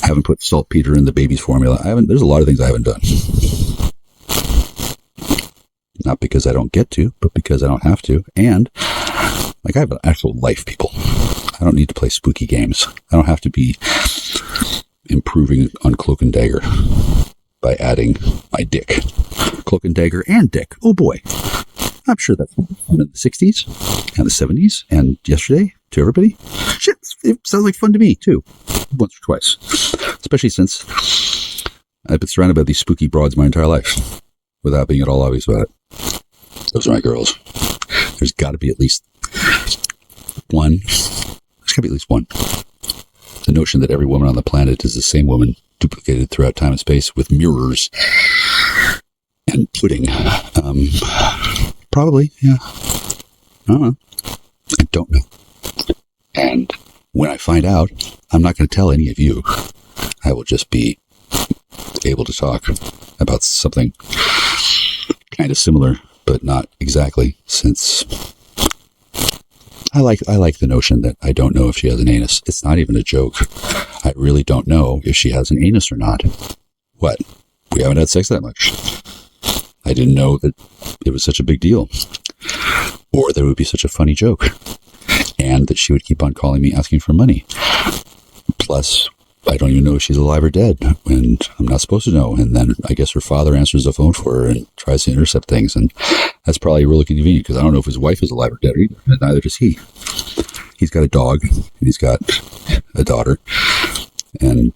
I haven't put saltpeter in the baby's formula. There's a lot of things I haven't done. Not because I don't get to, but because I don't have to. And, like, I have an actual life, people. I don't need to play spooky games. I don't have to be improving on Cloak and Dagger by adding my dick. Cloak and Dagger and dick. Oh, boy. I'm sure that's fun in the 60s and the 70s and yesterday to everybody. Shit, it sounds like fun to me, too. Once or twice. Especially since I've been surrounded by these spooky broads my entire life without being at all obvious about it. Those are my girls. There's got to be at least one. There's got to be at least one. The notion that every woman on the planet is the same woman duplicated throughout time and space with mirrors and pudding. Probably, yeah. I don't know. I don't know. And when I find out, I'm not going to tell any of you. I will just be able to talk about something kind of similar, but not exactly, since I like the notion that I don't know if she has an anus. It's not even a joke. I really don't know if she has an anus or not. What? We haven't had sex that much. I didn't know that it was such a big deal, or that it would be such a funny joke, and that she would keep on calling me asking for money. Plus, I don't even know if she's alive or dead, and I'm not supposed to know. And then I guess her father answers the phone for her and tries to intercept things, and that's probably really convenient because I don't know if his wife is alive or dead either, and neither does he. He's got a dog, and he's got a daughter, and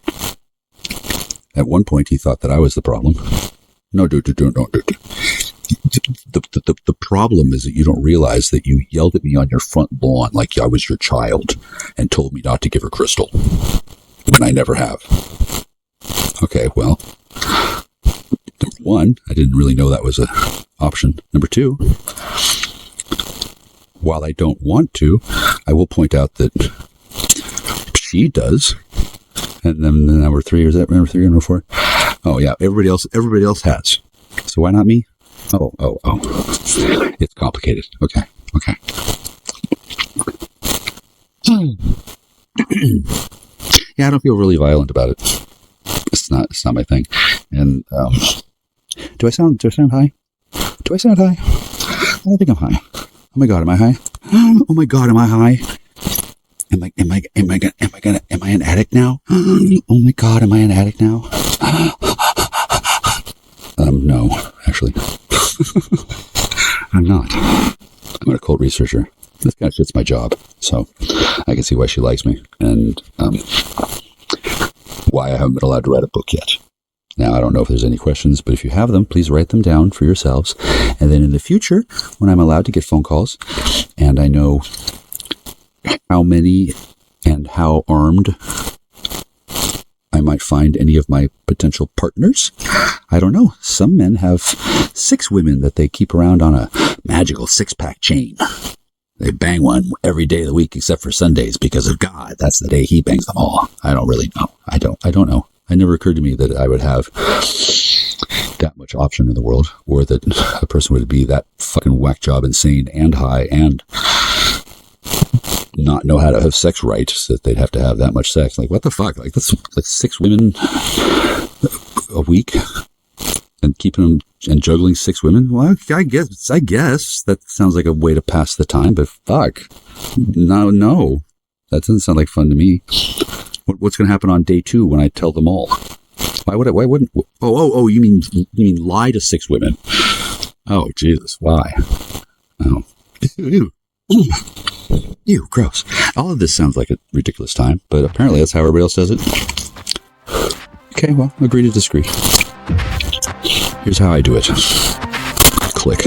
at one point he thought that I was the problem. No, dude. The problem is that you don't realize that you yelled at me on your front lawn like I was your child and told me not to give her crystal. When I never have. Okay, well, number one, I didn't really know that was an option. Number two, while I don't want to, I will point out that she does. And then number three, is that number three or number four? Oh yeah, everybody else has. So why not me? Oh. It's complicated. Okay. Yeah, I don't feel really violent about it. It's not my thing. And do I sound high? I don't think I'm high. Oh my God, am I high? Oh my God, am I high? Am I an addict now? Oh my God, am I an addict now? No, actually. I'm not. I'm an occult researcher. This kind of fits my job, so I can see why she likes me, and why I haven't been allowed to write a book yet. Now, I don't know if there's any questions, but if you have them, please write them down for yourselves. And then in the future, when I'm allowed to get phone calls, and I know how many and how armed I might find any of my potential partners, I don't know. Some men have 6 women that they keep around on a magical 6-pack chain. They bang one every day of the week except for Sundays because of God. That's the day he bangs them all. I don't really know. I don't know. It never occurred to me that I would have that much option in the world, or that a person would be that fucking whack job insane and high and not know how to have sex right, so that they'd have to have that much sex. Like, what the fuck? Like, that's like 6 women a week and keeping them and juggling 6 women. Well, I guess that sounds like a way to pass the time, but fuck. No. That doesn't sound like fun to me. What's going to happen on day 2 when I tell them all? Why wouldn't? Oh, you mean lie to 6 women? Oh, Jesus, why? Oh, ew, gross. All of this sounds like a ridiculous time, but apparently that's how everybody else does it. Okay, well, agree to disagree. Here's how I do it. Click.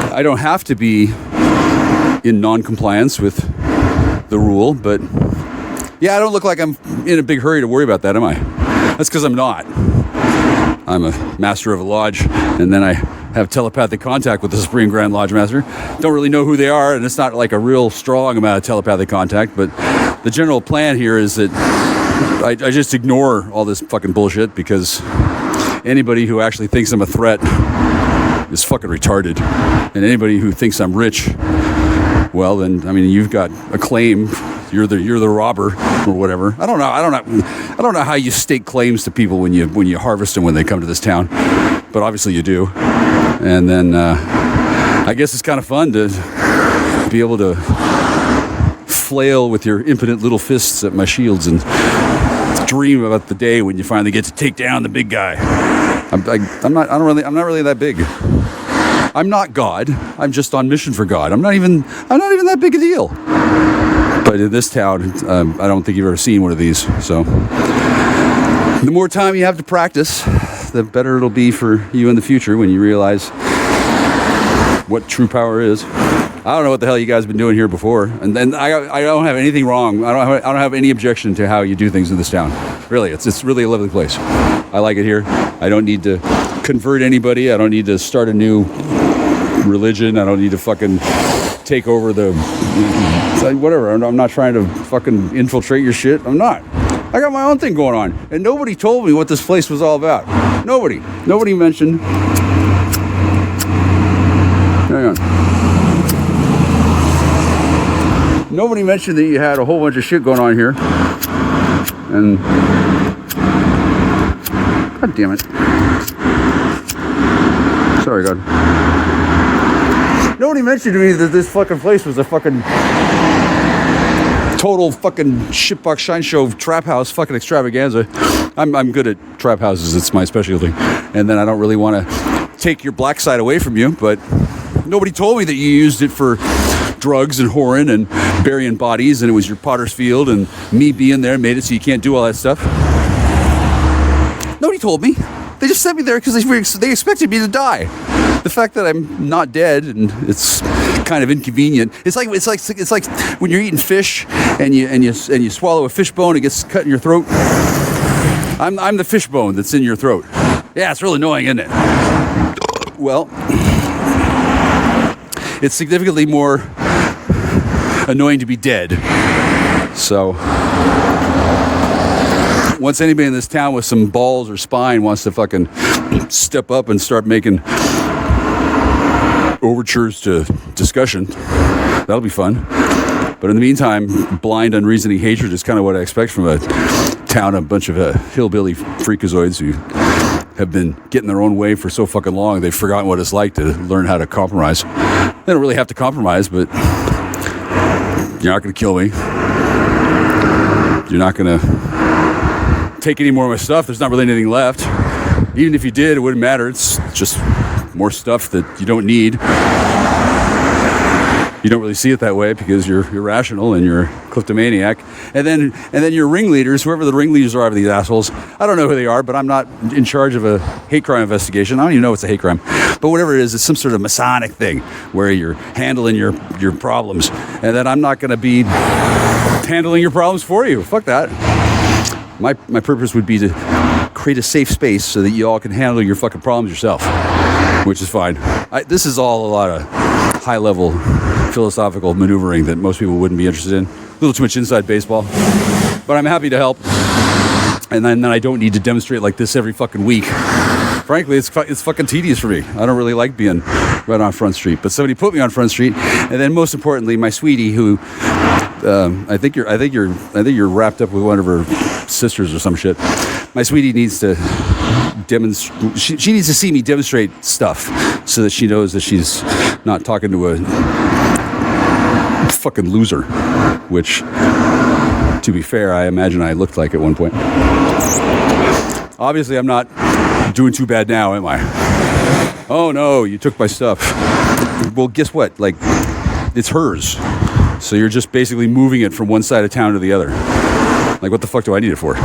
I don't have to be in non-compliance with the rule, but yeah, I don't look like I'm in a big hurry to worry about that, am I? That's because I'm not. I'm a master of a lodge, and then I have telepathic contact with the Supreme Grand Lodge Master. Don't really know who they are, and it's not like a real strong amount of telepathic contact, but the general plan here is that I just ignore all this fucking bullshit, because anybody who actually thinks I'm a threat is fucking retarded. And anybody who thinks I'm rich, well, then, I mean, you've got a claim. You're the robber or whatever. I don't know how you stake claims to people when you harvest them when they come to this town, but obviously you do. And then I guess it's kind of fun to be able to flail with your impotent little fists at my shields and dream about the day when you finally get to take down the big guy. I'm not really that big. I'm not God. I'm just on mission for God. I'm not even that big a deal. But in this town, I don't think you've ever seen one of these. So the more time you have to practice, the better it'll be for you in the future when you realize what true power is. I don't know what the hell you guys have been doing here before, and then I don't have anything wrong. I don't have any objection to how you do things in this town. Really, it's really a lovely place. I like it here. I don't need to convert anybody. I don't need to start a new religion. I don't need to fucking take over the whatever. I'm not trying to fucking infiltrate your shit. I'm not. I got my own thing going on, and nobody told me what this place was all about. Nobody mentioned. Hang on. Nobody mentioned that you had a whole bunch of shit going on here. And God damn it. Sorry, God. Nobody mentioned to me that this fucking place was a fucking total fucking shitbox shine show trap house fucking extravaganza. I'm good at trap houses. It's my specialty. And then I don't really want to take your black side away from you, but nobody told me that you used it for drugs and whoring and burying bodies, and it was your potter's field, and me being there made it so you can't do all that stuff. Nobody told me. They just sent me there because they expected me to die. The fact that I'm not dead, and it's kind of inconvenient. It's like when you're eating fish and you swallow a fish bone, it gets cut in your throat. I'm the fish bone that's in your throat. Yeah, it's really annoying, isn't it? Well, it's significantly more annoying to be dead. So, once anybody in this town with some balls or spine wants to fucking step up and start making overtures to discussion, that'll be fun. But in the meantime, blind, unreasoning hatred is kind of what I expect from a town, a bunch of hillbilly freakazoids who have been getting their own way for so fucking long, they've forgotten what it's like to learn how to compromise. They don't really have to compromise, but you're not going to kill me. You're not going to take any more of my stuff. There's not really anything left. Even if you did, it wouldn't matter. It's just more stuff that you don't need. You don't really see it that way because you're irrational and you're a kleptomaniac. And then your ringleaders, whoever the ringleaders are of these assholes, I don't know who they are, but I'm not in charge of a hate crime investigation. I don't even know it's a hate crime. But whatever it is, it's some sort of Masonic thing where you're handling your problems. And then I'm not going to be handling your problems for you. Fuck that. My purpose would be to create a safe space so that you all can handle your fucking problems yourself, which is fine. This is all a lot of high-level philosophical maneuvering that most people wouldn't be interested in. A little too much inside baseball. But I'm happy to help. And then I don't need to demonstrate like this every fucking week. Frankly, it's fucking tedious for me. I don't really like being right on Front Street. But somebody put me on Front Street. And then most importantly, my sweetie, who I think you're wrapped up with one of her sisters or some shit. My sweetie needs to demonstrate. She needs to see me demonstrate stuff so that she knows that she's not talking to a fucking loser, which, to be fair, I imagine I looked like at one point. Obviously, I'm not doing too bad now, am I? Oh no, you took my stuff. Well, guess what? Like, it's hers. So you're just basically moving it from one side of town to the other. Like, what the fuck do I need it for?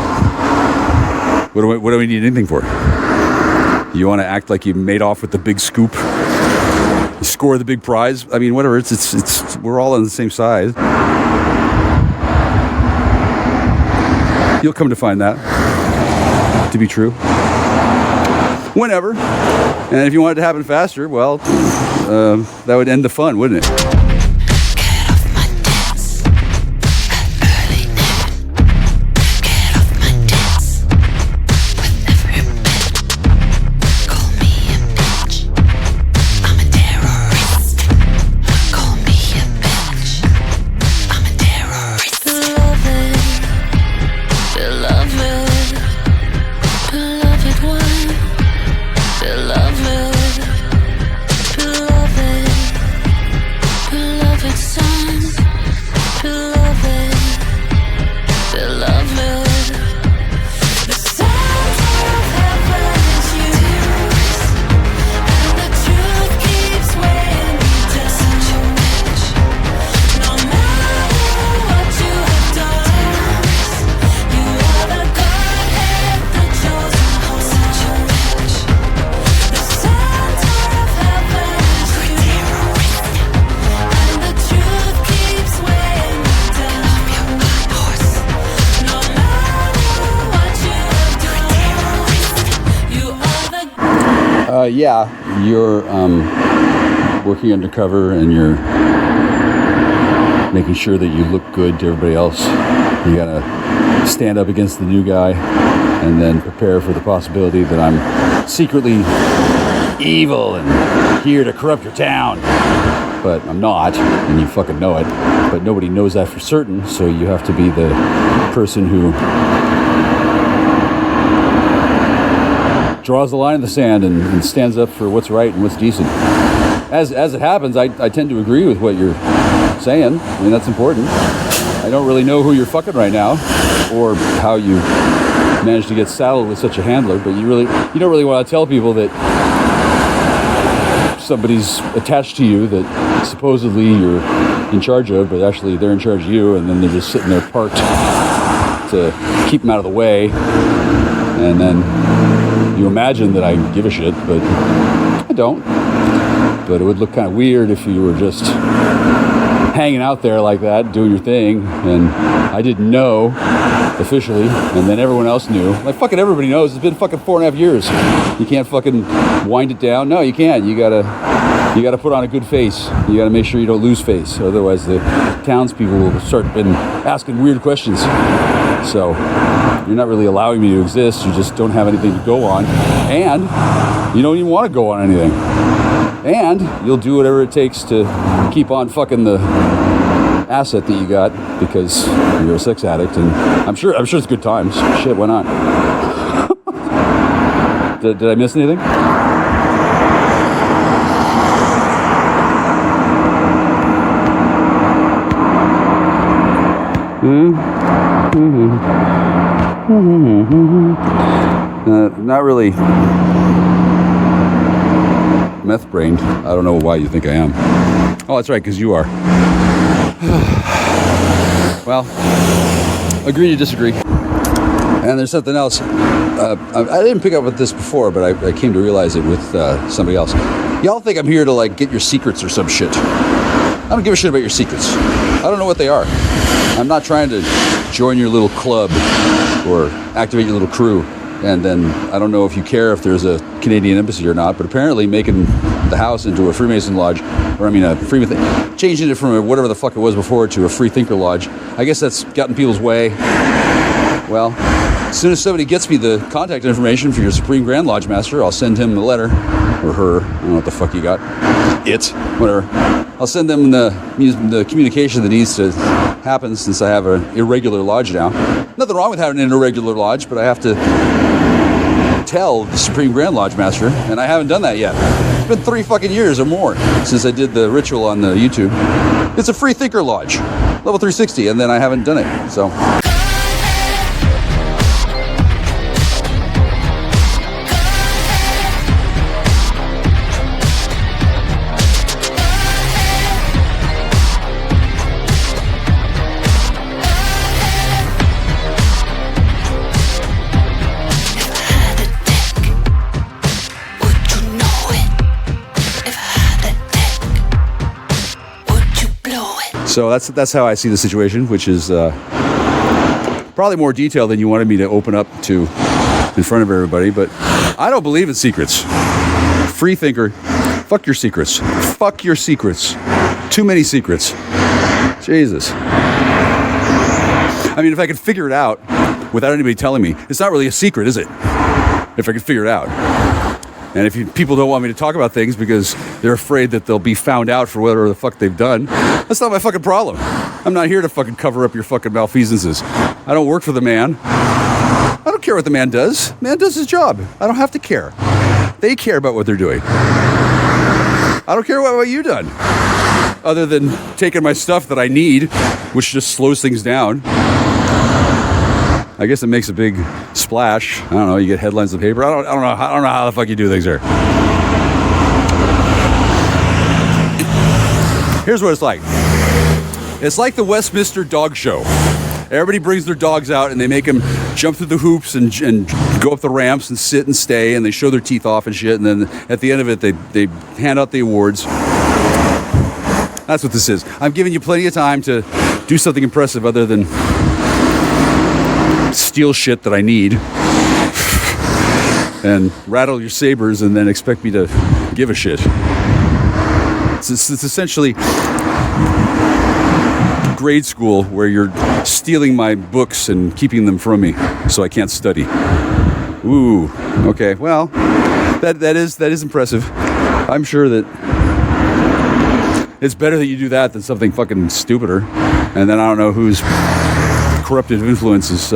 What do we need anything for? You want to act like you made off with the big scoop? You score the big prize? I mean, whatever. It's we're all on the same side. You'll come to find that to be true. Whenever. And if you want it to happen faster, well, that would end the fun, wouldn't it? Yeah, you're working undercover and you're making sure that you look good to everybody else. You gotta stand up against the new guy and then prepare for the possibility that I'm secretly evil and here to corrupt your town. But I'm not, and you fucking know it. But nobody knows that for certain, so you have to be the person who draws the line in the sand and stands up for what's right and what's decent. As it happens, I tend to agree with what you're saying. I mean, that's important. I don't really know who you're fucking right now, or how you managed to get saddled with such a handler, but you don't really want to tell people that somebody's attached to you that supposedly you're in charge of, but actually they're in charge of you, and then they're just sitting there parked to keep them out of the way, and then you imagine that I give a shit, but I don't. But it would look kind of weird if you were just hanging out there like that, doing your thing, and I didn't know officially, and then everyone else knew. Like, fucking everybody knows. It's been fucking 4.5 years. You can't fucking wind it down. No, you can't. You gotta put on a good face. You gotta make sure you don't lose face. Otherwise, the townspeople will start asking weird questions. So you're not really allowing me to exist. You just don't have anything to go on, and you don't even want to go on anything. And you'll do whatever it takes to keep on fucking the asset that you got because you're a sex addict, and I'm sure it's good times. Shit, why not? Did I miss anything? Not really meth-brained. I don't know why you think I am. Oh, that's right, because you are. Well, agree to disagree. And there's something else. I didn't pick up with this before, but I came to realize it with somebody else. Y'all think I'm here to, like, get your secrets or some shit. I don't give a shit about your secrets. I don't know what they are. I'm not trying to join your little club or activate your little crew. And then I don't know if you care if there's a Canadian embassy or not, but apparently making the house into a Freemason lodge, or I mean a Freemason, changing it from whatever the fuck it was before to a free thinker lodge, I guess that's gotten people's way. Well, as soon as somebody gets me the contact information for your Supreme Grand Lodge Master, I'll send him the letter, or her, I don't know what the fuck you got, it, whatever. I'll send them the communication that needs to happen, since I have an irregular lodge now. Nothing wrong with having an irregular lodge, but I have to tell the Supreme Grand Lodge Master, and I haven't done that yet. It's been 3 fucking years or more since I did the ritual on the YouTube. It's a free thinker lodge, level 360, and then I haven't done it, so. So that's how I see the situation, which is probably more detail than you wanted me to open up to in front of everybody, but I don't believe in secrets. Free thinker, fuck your secrets. Fuck your secrets. Too many secrets. Jesus. I mean, if I could figure it out without anybody telling me, it's not really a secret, is it? If I could figure it out. And if people don't want me to talk about things because they're afraid that they'll be found out for whatever the fuck they've done, that's not my fucking problem. I'm not here to fucking cover up your fucking malfeasances. I don't work for the man. I don't care what the man does. The man does his job. I don't have to care. They care about what they're doing. I don't care what you've done. Other than taking my stuff that I need, which just slows things down. I guess it makes a big splash. I don't know. You get headlines in the paper. I don't know how the fuck you do things there. Here's what it's like. It's like the Westminster Dog Show. Everybody brings their dogs out and they make them jump through the hoops and go up the ramps and sit and stay, and they show their teeth off and shit. And then at the end of it, they hand out the awards. That's what this is. I'm giving you plenty of time to do something impressive other than steal shit that I need and rattle your sabers and then expect me to give a shit. It's essentially grade school where you're stealing my books and keeping them from me so I can't study. Ooh, okay, well, that is impressive. I'm sure that it's better that you do that than something fucking stupider. And then I don't know whose corruptive influence is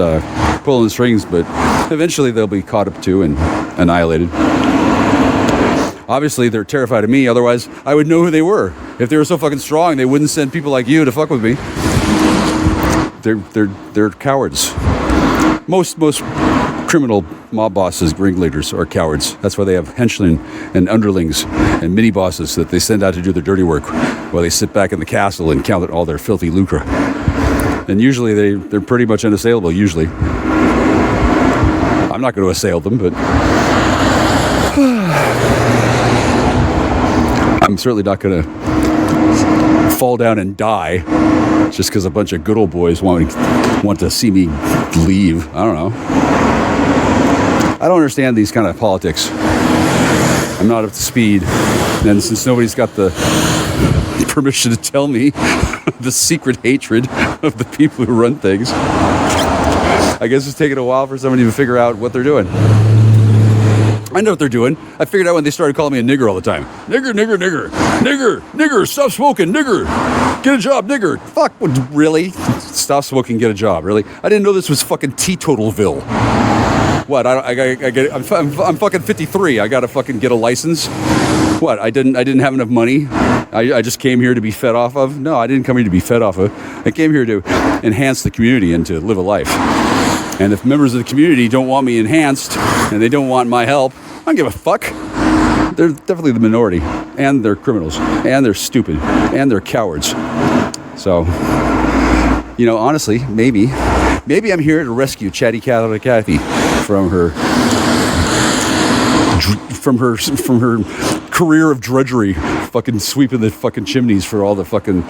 pulling the strings, but Eventually they'll be caught up to and annihilated. Obviously they're terrified of me, otherwise I would know who they were. If they were so fucking strong, they wouldn't send people like you to fuck with me. They're cowards. Most criminal mob bosses, ringleaders, are cowards. That's why they have henchmen and underlings and mini bosses that they send out to do their dirty work while they sit back in the castle and count all their filthy lucre. And usually they're pretty much unassailable, usually. I'm not going to assail them, but I'm certainly not going to fall down and die just because a bunch of good old boys want to see me leave. I don't know. I don't understand these kind of politics. I'm not up to speed. And since nobody's got the permission to tell me the secret hatred of the people who run things, I guess it's taken a while for somebody to figure out what they're doing. I know what they're doing. I figured out when they started calling me a nigger all the time. Nigger, nigger, nigger. Nigger, nigger, stop smoking, nigger. Get a job, nigger. Fuck, really? Stop smoking, get a job, really? I didn't know this was fucking Teetotalville. What, I'm fucking 53. I gotta fucking get a license? What, I didn't have enough money? I just came here to be fed off of? No, I didn't come here to be fed off of. I came here to enhance the community and to live a life. And if members of the community don't want me enhanced and they don't want my help, I don't give a fuck. They're definitely the minority, and they're criminals, and they're stupid, and they're cowards. So, honestly, maybe I'm here to rescue Chatty Cathy from her career of drudgery, fucking sweeping the fucking chimneys for all the fucking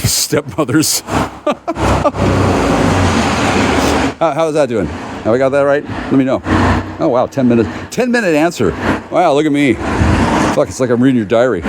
stepmothers. How's that doing? Have I got that right? Let me know. Oh wow, 10 minute answer. Wow, look at me. Fuck, it's like I'm reading your diary.